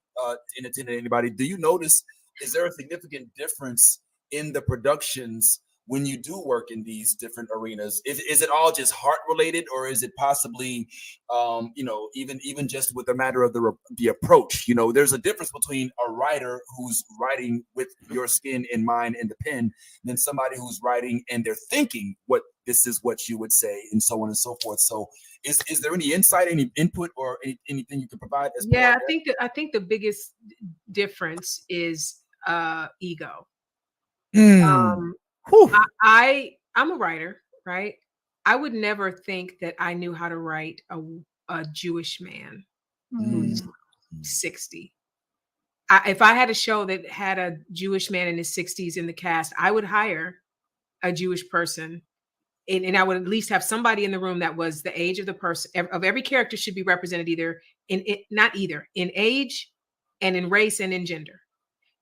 intended to anybody, do you notice, is there a significant difference in the productions when you do work in these different arenas? Is it all just heart related, or is it possibly, you know, even just with the matter of the approach? You know, there's a difference between a writer who's writing with your skin in mind and the pen, than somebody who's writing and they're thinking this is what you would say, and so on and so forth. So is there any insight, any input, or anything you can provide? I think the biggest difference is ego. I'm a writer, right? I would never think that I knew how to write a Jewish man who's 60. If I had a show that had a Jewish man in his 60s in the cast, I would hire a Jewish person, and I would at least have somebody in the room that was the age of the person. Of every character should be represented either in age and in race and in gender.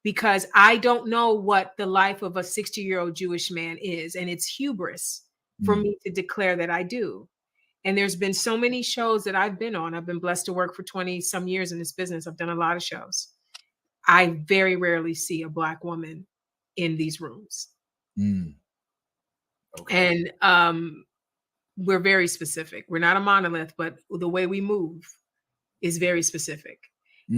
Because I don't know what the life of a 60-year-old Jewish man is. And it's hubris for me to declare that I do. And there's been so many shows that I've been on. I've been blessed to work for 20 some years in this business. I've done a lot of shows. I very rarely see a Black woman in these rooms. Okay. And we're very specific. We're not a monolith, but the way we move is very specific.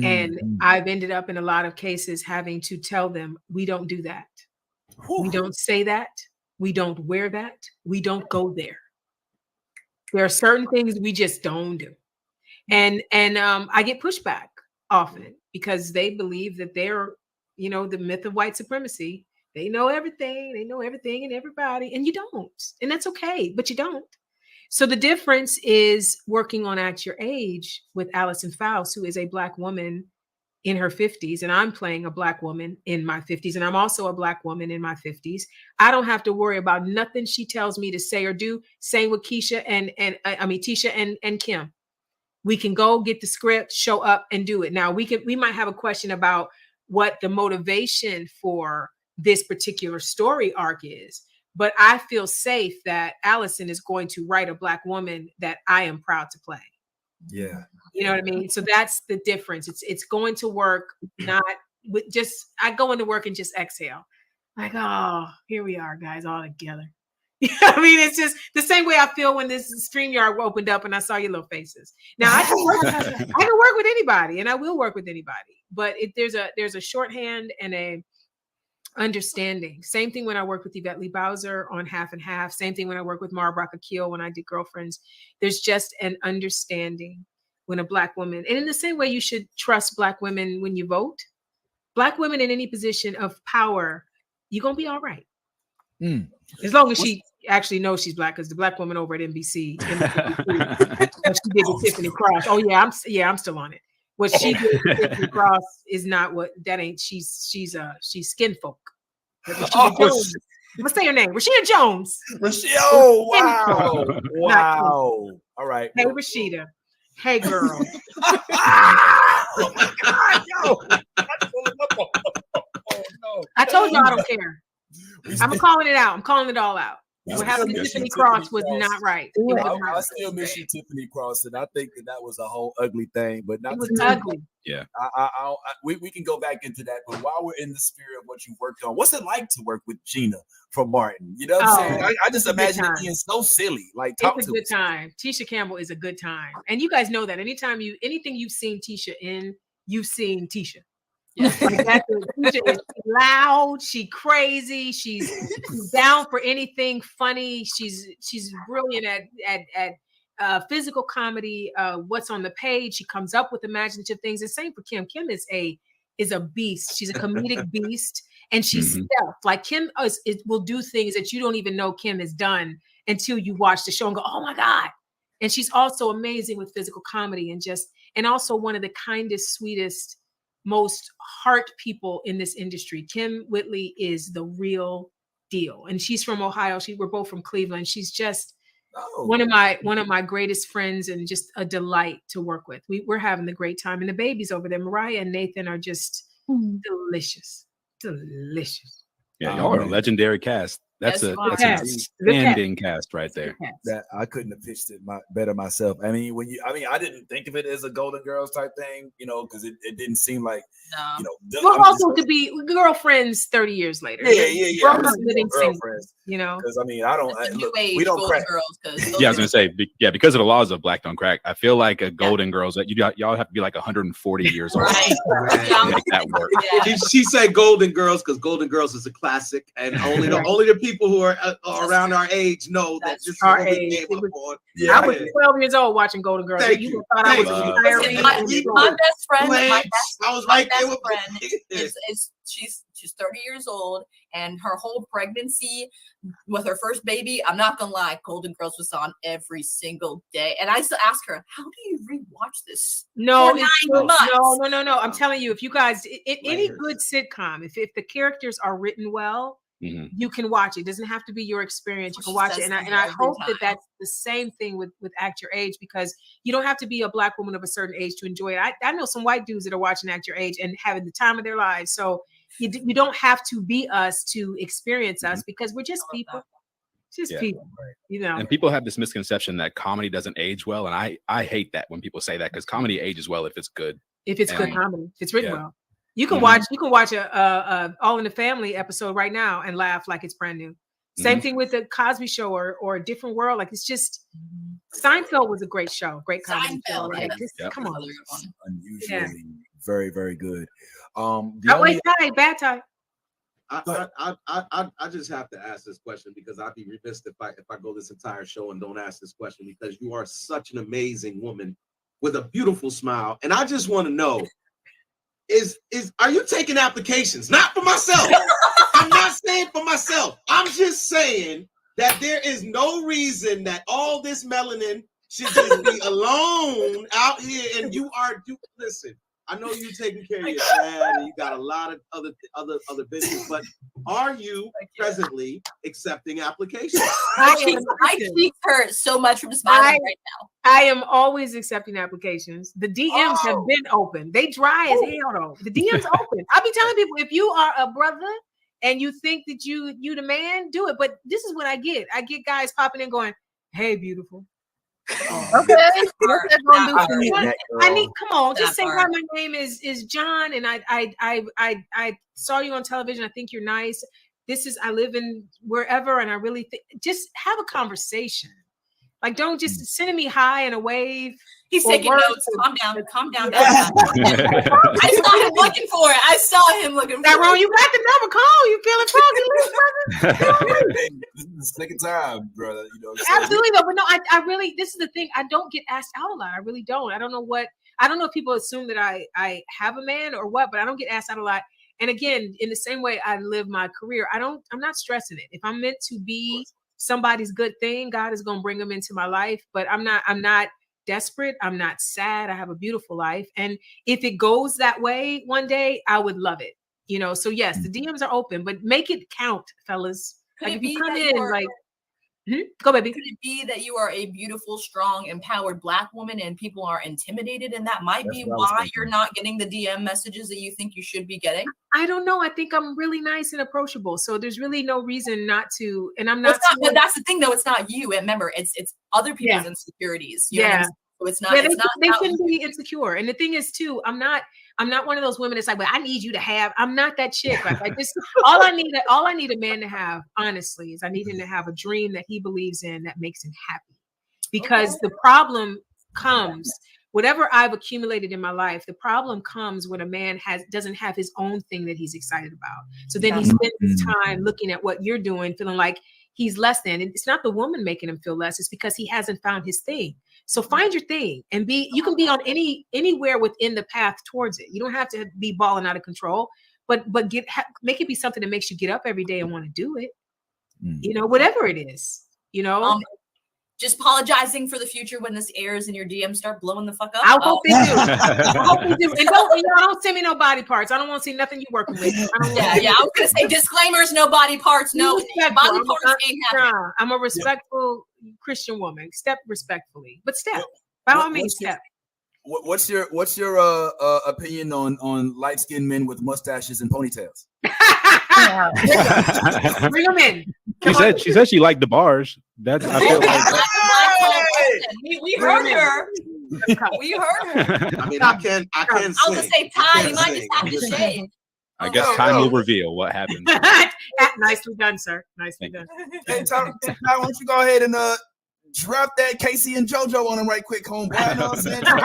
And I've ended up in a lot of cases having to tell them, we don't do that. We don't say that. We don't wear that. We don't go there. There are certain things we just don't do. And I get pushback often because they believe that they're, you know, the myth of white supremacy. They know everything. They know everything and everybody. And you don't. And that's okay, but you don't. So the difference is working on Act Your Age with Allison Faust, who is a Black woman in her 50s, and I'm playing a Black woman in my 50s, and I'm also a Black woman in my 50s. I don't have to worry about nothing she tells me to say or do. Same with Tisha and Kim. We can go get the script, show up, and do it. Now we might have a question about what the motivation for this particular story arc is. But I feel safe that Allison is going to write a Black woman that I am proud to play. Yeah. You know what I mean? So that's the difference. It's going to work, not with just, I go into work and just exhale. Like, oh, here we are, guys, all together. I mean, it's just the same way I feel when this StreamYard opened up and I saw your little faces. Now I can work with anybody, and I will work with anybody. But there's a shorthand and a understanding. Same thing when I worked with Yvette Lee Bowser on Half and Half. Same thing when I worked with Mara Akil when I did Girlfriends. There's just an understanding when a Black woman, and in the same way you should trust Black women when you vote. Black women in any position of power, you're gonna be all right. As long as she actually knows she's Black, because the Black woman over at NBC, she did with Tiffany Cross. Oh yeah, I'm still on it. What she did with Tiffany Cross is not what that ain't. She's skin folk. Rashida Jones. I'm gonna say her name. Rashida Jones. Oh wow. Wow. All right. Hey Rashida. Hey girl. Oh my God, yo. I told you I don't care. I'm calling it out. I'm calling it all out. What happened to Tiffany Cross was not right. I still miss you, Tiffany Cross, and I think that was a whole ugly thing. But not it was ugly. Yeah, we can go back into that. But while we're in the spirit of what you worked on, what's it like to work with Gina from Martin? You know what I'm saying? I just imagine it being so silly. Like, it's a good time. Tisha Campbell is a good time, and you guys know that. Anything you've seen Tisha in, you've seen Tisha. Yeah. Tisha is loud, she crazy, she's down for anything funny. She's brilliant at physical comedy. What's on the page, she comes up with imaginative things. The same for Kim. Kim is a beast. She's a comedic beast, and she's stealth. Like Kim will do things that you don't even know Kim has done until you watch the show and go, oh my God. And she's also amazing with physical comedy and also one of the kindest, sweetest, most heart people in this industry. Kim Whitley is the real deal, and she's from Ohio. We're both from Cleveland. She's just one of my greatest friends, and just a delight to work with. We're having the great time, and the babies over there, Mariah and Nathan, are just delicious. Yeah, y'all are a legendary cast. That's an outstanding cast right there. That I couldn't have pitched it better myself. I mean, I didn't think of it as a Golden Girls type thing, because it didn't seem like, Well, also to be girlfriends 30 years later. Yeah. Girlfriends, because we don't crack. Girls, I was gonna say, because of the laws of Black Don't Crack, I feel like a Golden Girls that y'all have to be like 140 years old to make that work. She said Golden Girls because Golden Girls is a classic, and only the people who are around our age know that this is what we came up on. I was 12 years old watching Golden Girls. You thought I was my best friend. I was right there with she's 30 years old, and her whole pregnancy with her first baby, I'm not gonna lie, Golden Girls was on every single day. And I used to ask her, how do you rewatch this? No. I'm telling you, if you guys, any good sitcom, if the characters are written well, you can watch it. It doesn't have to be your experience. You can watch it. And I hope that that's the same thing with Act Your Age, because you don't have to be a Black woman of a certain age to enjoy it. I know some white dudes that are watching Act Your Age and having the time of their lives. So you don't have to be us to experience us, because we're just people. Just people, And people have this misconception that comedy doesn't age well. And I hate that when people say that, because comedy ages well if it's good. If it's good comedy, if it's written well. You can watch a All in the Family episode right now and laugh like it's brand new. Same thing with the Cosby Show or A Different World. Like, it's just, Seinfeld was a great show, great comedy show. Like, come on, unusually very, very good. Bad tie. I just have to ask this question, because I'd be remiss if I go this entire show and don't ask this question, because you are such an amazing woman with a beautiful smile, and I just want to know. Are you taking applications? Not for myself. I'm not saying for myself. I'm just saying that there is no reason that all this melanin should just be alone out here. And listen, I know you're taking care of your dad and you got a lot of other business, but are you presently accepting applications? My cheeks hurt so much from smiling right now. I am always accepting applications. The DMs have been open. They dry as hell though. The DMs open. I'll be telling people, if you are a brother and you think that you the man, do it. But this is what I get. I get guys popping in going, "Hey, beautiful." Okay. What's that gonna do for me? I need, come on, just That say, part. "Hi, my name is John, and I saw you on television. I think you're nice. I live in wherever, and I really think, just have a conversation. Like, don't just send me hi and a wave." He's or taking words notes. or- Calm down. Calm down. Yeah. I saw him looking for it. I saw him looking for Tyrone, it. you got the number. Call. You feeling froggy, Hey, this is the second time, brother. You know, so Absolutely, though. But no, I really, this is the thing. I don't get asked out a lot. I really don't. I don't know if people assume that I have a man or what, but I don't get asked out a lot. And again, in the same way I live my career, I'm not stressing it. If I'm meant to be somebody's good thing, God is going to bring them into my life, but I'm not desperate. I'm not sad. I have a beautiful life. And if it goes that way one day, I would love it. So yes, the DMs are open, but make it count, fellas. Could Like, it if you be come that in, you're- like, go, baby. Could it be that you are a beautiful, strong, empowered Black woman and people are intimidated, and that might That's be what I was why thinking. you're not getting the DM messages that you think you should be getting? I don't know. I think I'm really nice and approachable, so there's really no reason not to. And I'm Well, not. it's not, but that's the thing, though. It's not you. And remember, it's other people's insecurities. You know what I Yeah. mean? So it's not. Yeah, it's not. they about shouldn't you. be insecure. And the thing is, too, I'm not one of those women that's like, "Well, I need you to have." I'm not that chick. Like, I just all I need a man to have, honestly, is I need him to have a dream that he believes in that makes him happy. Because the problem comes, whatever I've accumulated in my life, the problem comes when a man doesn't have his own thing that he's excited about. So then he spends his time looking at what you're doing, feeling like he's less than. And it's not the woman making him feel less, it's because he hasn't found his thing. So find your thing and you can be on anywhere within the path towards it. You don't have to be balling out of control, but make it be something that makes you get up every day and want to do it. Whatever it is, Just apologizing for the future when this airs and your DMs start blowing the fuck up. I hope they do. I hope they do. And don't send me no body parts. I don't want to see nothing you working with. Yeah. I was gonna say disclaimers, no body parts, no body parts ain't happening. Nah, I'm a respectful Christian woman. Step respectfully, but step by all means. Step. What's your opinion on light skinned men with mustaches and ponytails? Bring them in. She said she liked the bars. That's I feel like We heard her. We heard her. I mean, I can I was gonna sing. say, Ty, you might just have to shave. I guess time will reveal what happened. Nicely done, sir. Nicely done. Hey, Ty, why don't you go ahead and drop that Casey and JoJo on him right quick, homeboy. You know what I'm saying? No,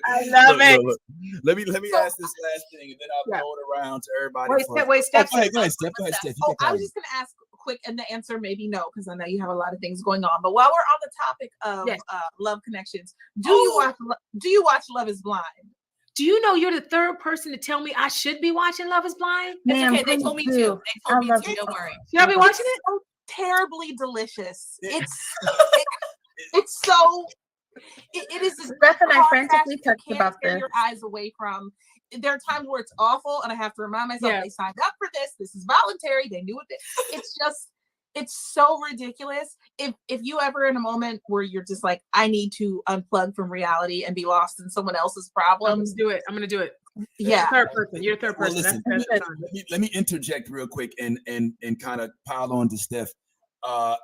I love it. Look. Let me ask this last thing, and then I'll throw it around to everybody. Wait, Steph. Go ahead, Steph. You Oh, can I was just gonna ask quick, and the answer maybe no, because I know you have a lot of things going on. But while we're on the topic of love connections, do you watch Love Is Blind? Do you know you're the third person to tell me I should be watching Love Is Blind? It's okay. They told me to. They told me to. Don't worry. Should I be watching it? So terribly delicious. It's so. It is. Steph and I frantically texted about tear this. your eyes away from. There are times where it's awful, and I have to remind myself they signed up for this. This is voluntary. They knew it. It's just. It's so ridiculous. If you ever in a moment where you're just like, I need to unplug from reality and be lost in someone else's problems, do it. I'm gonna do it. Yeah. You're a third person. Listen, let me interject real quick and kind of pile on to Steph.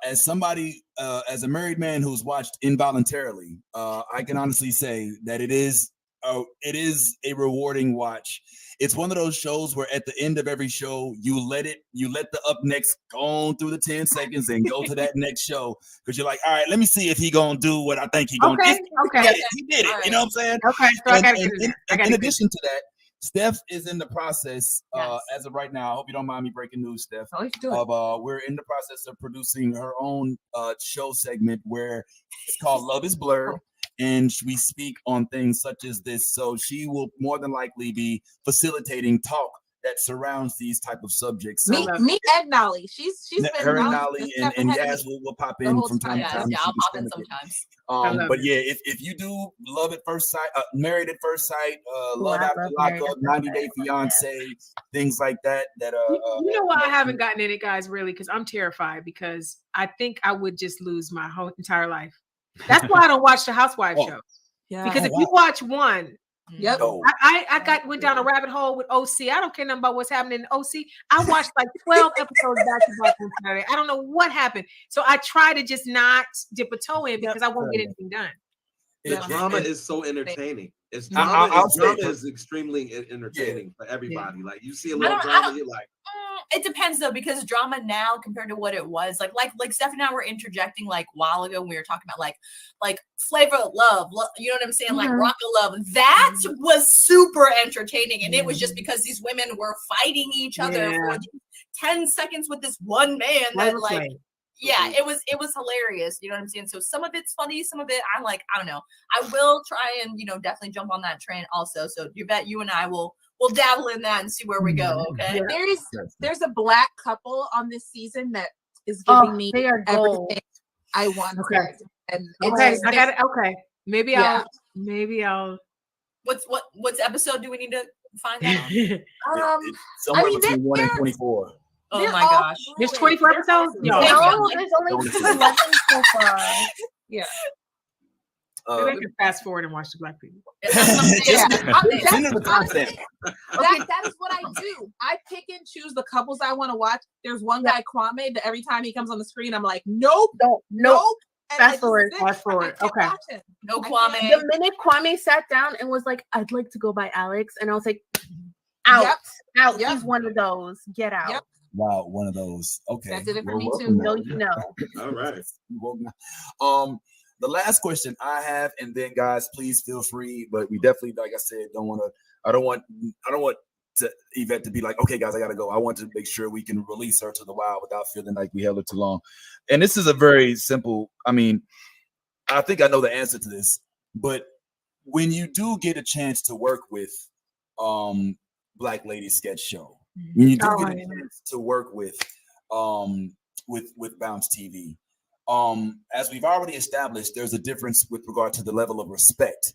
As somebody, as a married man who's watched involuntarily, I can honestly say that it is a rewarding watch. It's one of those shows where at the end of every show, you let the up next go on through the 10 seconds and go to that next show. Because you're like, all right, let me see if he gonna do what I think he gonna do. Okay. He did it. You know what I'm saying? Okay. So in addition to that, Steph is in the process, as of right now. I hope you don't mind me breaking news, Steph. We're in the process of producing her own show segment where it's called Love Is Blurred. And we speak on things such as this. So she will more than likely be facilitating talk that surrounds these type of subjects. So me and Nolly. She's been her and Nolly and Yaz will pop in from time to time. Yeah, I'll pop in sometimes. But yeah, if you do Love at First Sight, Married at First Sight, Love After Lockup, 90 Day Fiance, things like that. You know why I haven't gotten in it, guys? Really, because I'm terrified. Because I think I would just lose my whole entire life. That's why I don't watch the housewife show. Yeah. Because if you watch one, Yep. I went down a rabbit hole with OC. I don't care nothing about what's happening in OC. I watched like 12 episodes back to back on Saturday. I don't know what happened. So I try to just not dip a toe in because I won't get anything done. The drama is so entertaining. It's drama. Drama is extremely entertaining for everybody. Like you see a little drama, you're like. It depends though, because drama now compared to what it was, like Steph and I were interjecting like a while ago when we were talking about like Flavor of Love, you know what I'm saying? Like Rock of Love. That was super entertaining. And it was just because these women were fighting each other for 10 seconds with this one man that it was hilarious. You know what I'm saying? So some of it's funny, some of it I don't know. I will try and, definitely jump on that train also. So Yvette, you and I will dabble in that and see where we go. Okay. There's a black couple on this season that is giving me everything I want. Okay. And I got it. Okay. Maybe I'll. What's episode do we need to find out? It's somewhere between 1 and 24. Oh my gosh. There's 24 episodes? No, there's only 11 so far. Yeah. Maybe I can fast forward and watch the black people. That is what I do. I pick and choose the couples I want to watch. There's one guy, Kwame, that every time he comes on the screen, I'm like, nope. Fast forward. Okay. No Kwame. The minute Kwame sat down and was like, I'd like to go by Alex, and I was like, out. He's one of those. Get out. Yep. Wow, one of those. Okay. That did it for me too. No, you know. All right. The last question I have, and then guys, please feel free. But we definitely, like I said, I don't want Yvette to be like, okay, guys, I gotta go. I want to make sure we can release her to the wild without feeling like we held her too long. And this is a very simple. I mean, I think I know the answer to this, but when you do get a chance to work with Black Lady Sketch Show, when you do get a chance to work with Bounce TV. As we've already established, there's a difference with regard to the level of respect.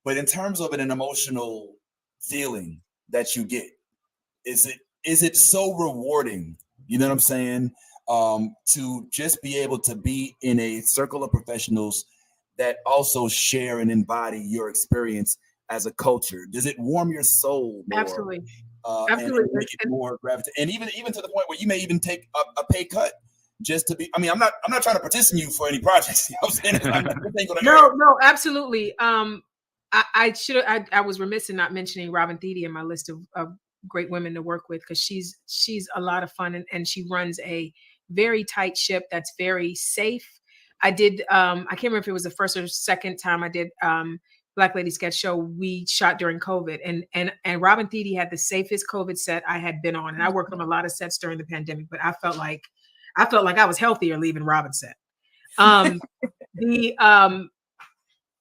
But in terms of an emotional feeling that you get, is it so rewarding, you know what I'm saying, to just be able to be in a circle of professionals that also share and embody your experience as a culture? Does it warm your soul more? Absolutely. And make it more gravitate? And even to the point where you may even take a pay cut just to be. I mean, I'm not trying to petition you for any projects. You know what I'm saying? No, absolutely. I was remiss in not mentioning Robin Thede in my list of great women to work with, because she's a lot of fun, and she runs a very tight ship that's very safe. I did I can't remember if it was the first or second time I did Black Lady Sketch Show. We shot during COVID, and Robin Thede had the safest COVID set I had been on, and I worked on a lot of sets during the pandemic, but I felt like I was healthier leaving Robin's set.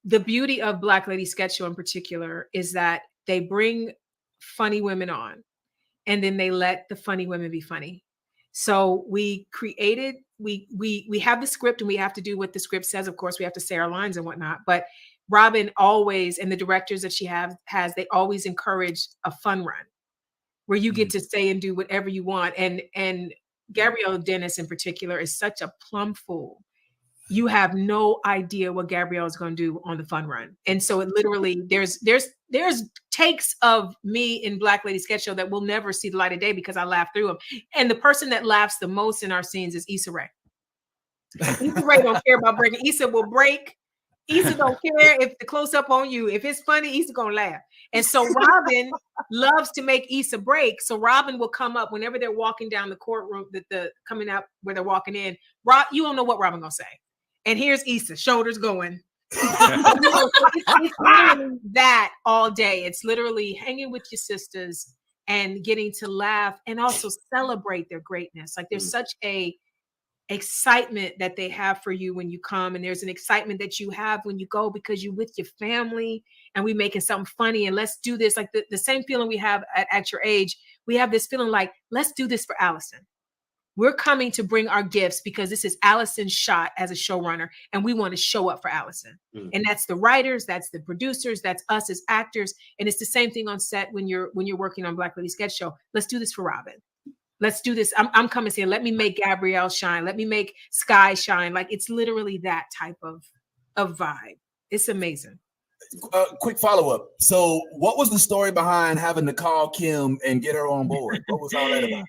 The beauty of Black Lady Sketch Show in particular is that they bring funny women on, and then they let the funny women be funny. So we have the script, and we have to do what the script says. Of course, we have to say our lines and whatnot. But Robin always, and the directors that she has, they always encourage a fun run where you get to say and do whatever you want. And Gabrielle Dennis in particular is such a plum fool. You have no idea what Gabrielle is going to do on the fun run. And so it literally, there's takes of me in Black Lady Sketch Show that will never see the light of day because I laugh through them. And the person that laughs the most in our scenes is Issa Rae. Issa Rae don't care about breaking. Issa will break. Issa don't care if the close up on you. If it's funny, Issa gonna laugh. And so Robin loves to make Issa break. So Robin will come up whenever they're walking down the courtroom, coming out where they're walking in. You don't know what Robin gonna say. And here's Issa, shoulders going. It's literally that all day. It's literally hanging with your sisters and getting to laugh and also celebrate their greatness. Like there's such a excitement that they have for you when you come, and there's an excitement that you have when you go because you're with your family and we making something funny, and let's do this. Like the same feeling we have at your age, we have this feeling like, let's do this for Allison. We're coming to bring our gifts because this is Allison's shot as a showrunner, and we want to show up for Allison. And that's the writers, that's the producers, that's us as actors. And it's the same thing on set when you're working on Black Lady Sketch Show. Let's do this for Robin. Let's do this. I'm coming here. Let me make Gabrielle shine. Let me make Sky shine. Like it's literally that type of vibe. It's amazing. Quick follow-up. So what was the story behind having to call Kim and get her on board? What was all that about?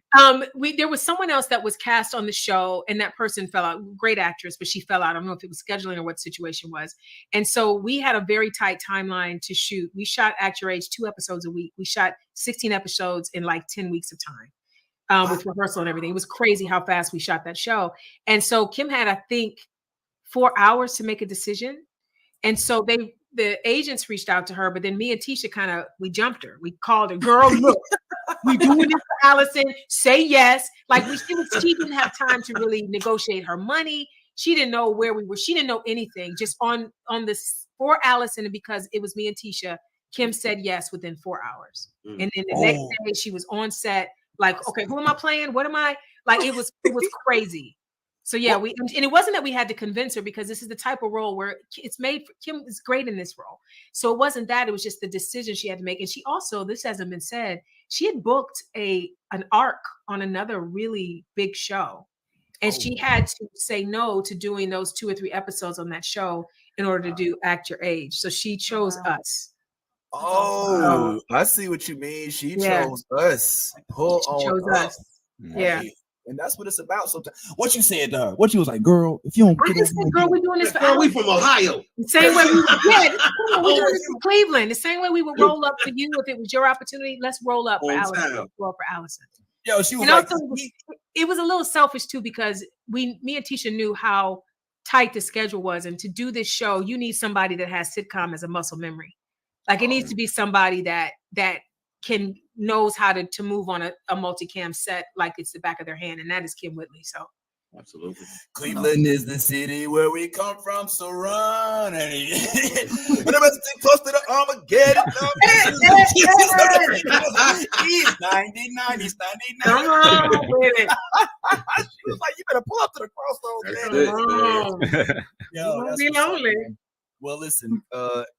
There was someone else that was cast on the show, and that person fell out. Great actress, but she fell out. I don't know if it was scheduling or what the situation was. And so we had a very tight timeline to shoot. We shot Act Your Age 2 episodes a week. We shot 16 episodes in like 10 weeks of time with rehearsal and everything. It was crazy how fast we shot that show. And so Kim had, I think, 4 hours to make a decision. And so the agents reached out to her, but then me and Tisha we jumped her. We called her, girl, look, we doing this for Allison. Say yes. Like she didn't have time to really negotiate her money. She didn't know where we were. She didn't know anything. Just on this for Allison, and because it was me and Tisha, Kim said yes within 4 hours. And then the next day she was on set. Like, okay, who am I playing? What am I? Like, it was crazy. So yeah, and it wasn't that we had to convince her, because this is the type of role where it's made for Kim is great in this role. So it wasn't that, it was just the decision she had to make. And she also, this hasn't been said, she had booked an arc on another really big show. And she had to say no to doing those 2 or 3 episodes on that show in order to do Act Your Age. So she chose us. Oh, I see what you mean. She chose us. She chose us. Yeah. And that's what it's about. Sometimes. What you said to her? What you was like, girl? If you don't, I just said, girl, we're doing this for Girl, we from Ohio. The same way we're doing this from Cleveland. The same way we would roll up for you if it was your opportunity. Let's roll up for Allison. Roll up for Allison. Yo, she was and like, also, it was a little selfish too, because me and Tisha knew how tight the schedule was, and to do this show, you need somebody that has sitcom as a muscle memory. Like it needs to be somebody that knows how to move on a multicam set like it's the back of their hand, and that is Kim Whitley. So absolutely, Cleveland is the city where we come from. So run, and whenever stick close to the Armageddon. He's 99. He's 99. Come on with it. She was like, "You better pull up to the crossroads, man." Yo, that's be lonely. Well, listen,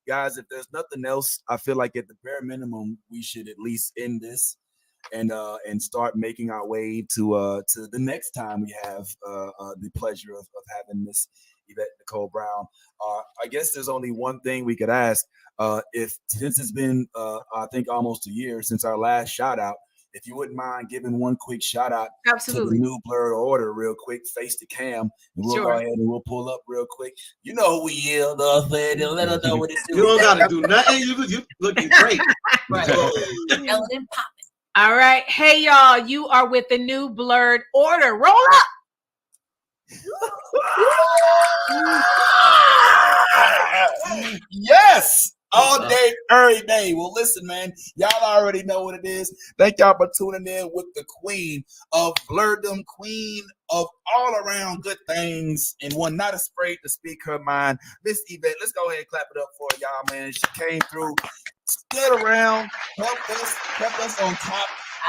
guys, if there's nothing else, I feel like at the bare minimum, we should at least end this and start making our way to the next time we have the pleasure of having Miss Yvette Nicole Brown. I guess there's only one thing we could ask. Since it's been, I think, almost a year since our last shout out, if you wouldn't mind giving one quick shout out to the new Blurred Order real quick, face the cam, and we'll go ahead and we'll pull up real quick. You know who we is, though, and let us know what it do. You don't gotta do nothing. You looking great. Right. All right. Hey y'all, you are with the new Blurred Order. Roll up. Yes. All day, every day. Well, listen, man, y'all already know what it is. Thank y'all for tuning in with the queen of blurredom, queen of all around good things, and one not afraid to speak her mind. Miss Yvette, let's go ahead and clap it up for y'all, man. She came through, stood around, kept us on top,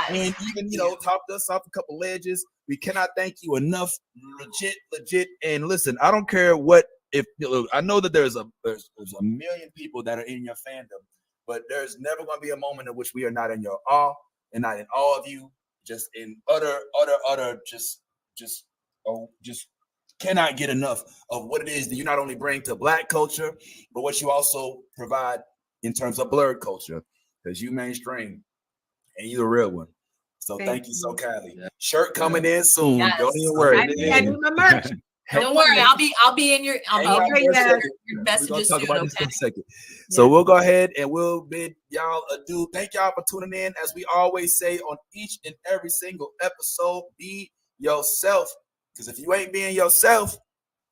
and even, talked us off a couple ledges. We cannot thank you enough. Legit. And listen, I don't care what. I know that there's a million people that are in your fandom, but there's never going to be a moment in which we are not in your awe and not in awe of you, just in utter, just cannot get enough of what it is that you not only bring to Black culture, but what you also provide in terms of blurred culture, because you mainstream and you're the real one. So thank you so kindly. Yeah. Shirt coming in soon. Yes. Don't even worry. I need my merch. Don't worry, I'll be in your messages soon. Talk about this for a second. So we'll go ahead and we'll bid y'all adieu. Thank y'all for tuning in. As we always say on each and every single episode, be yourself. Because if you ain't being yourself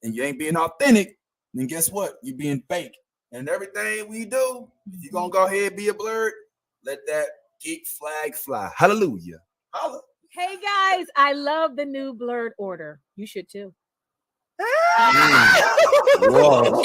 and you ain't being authentic, then guess what? You're being fake. And everything we do, if you're gonna go ahead and be a blurred, let that geek flag fly. Hallelujah. Holla. Hey guys, I love the new Blurred Order. You should too. Whoa.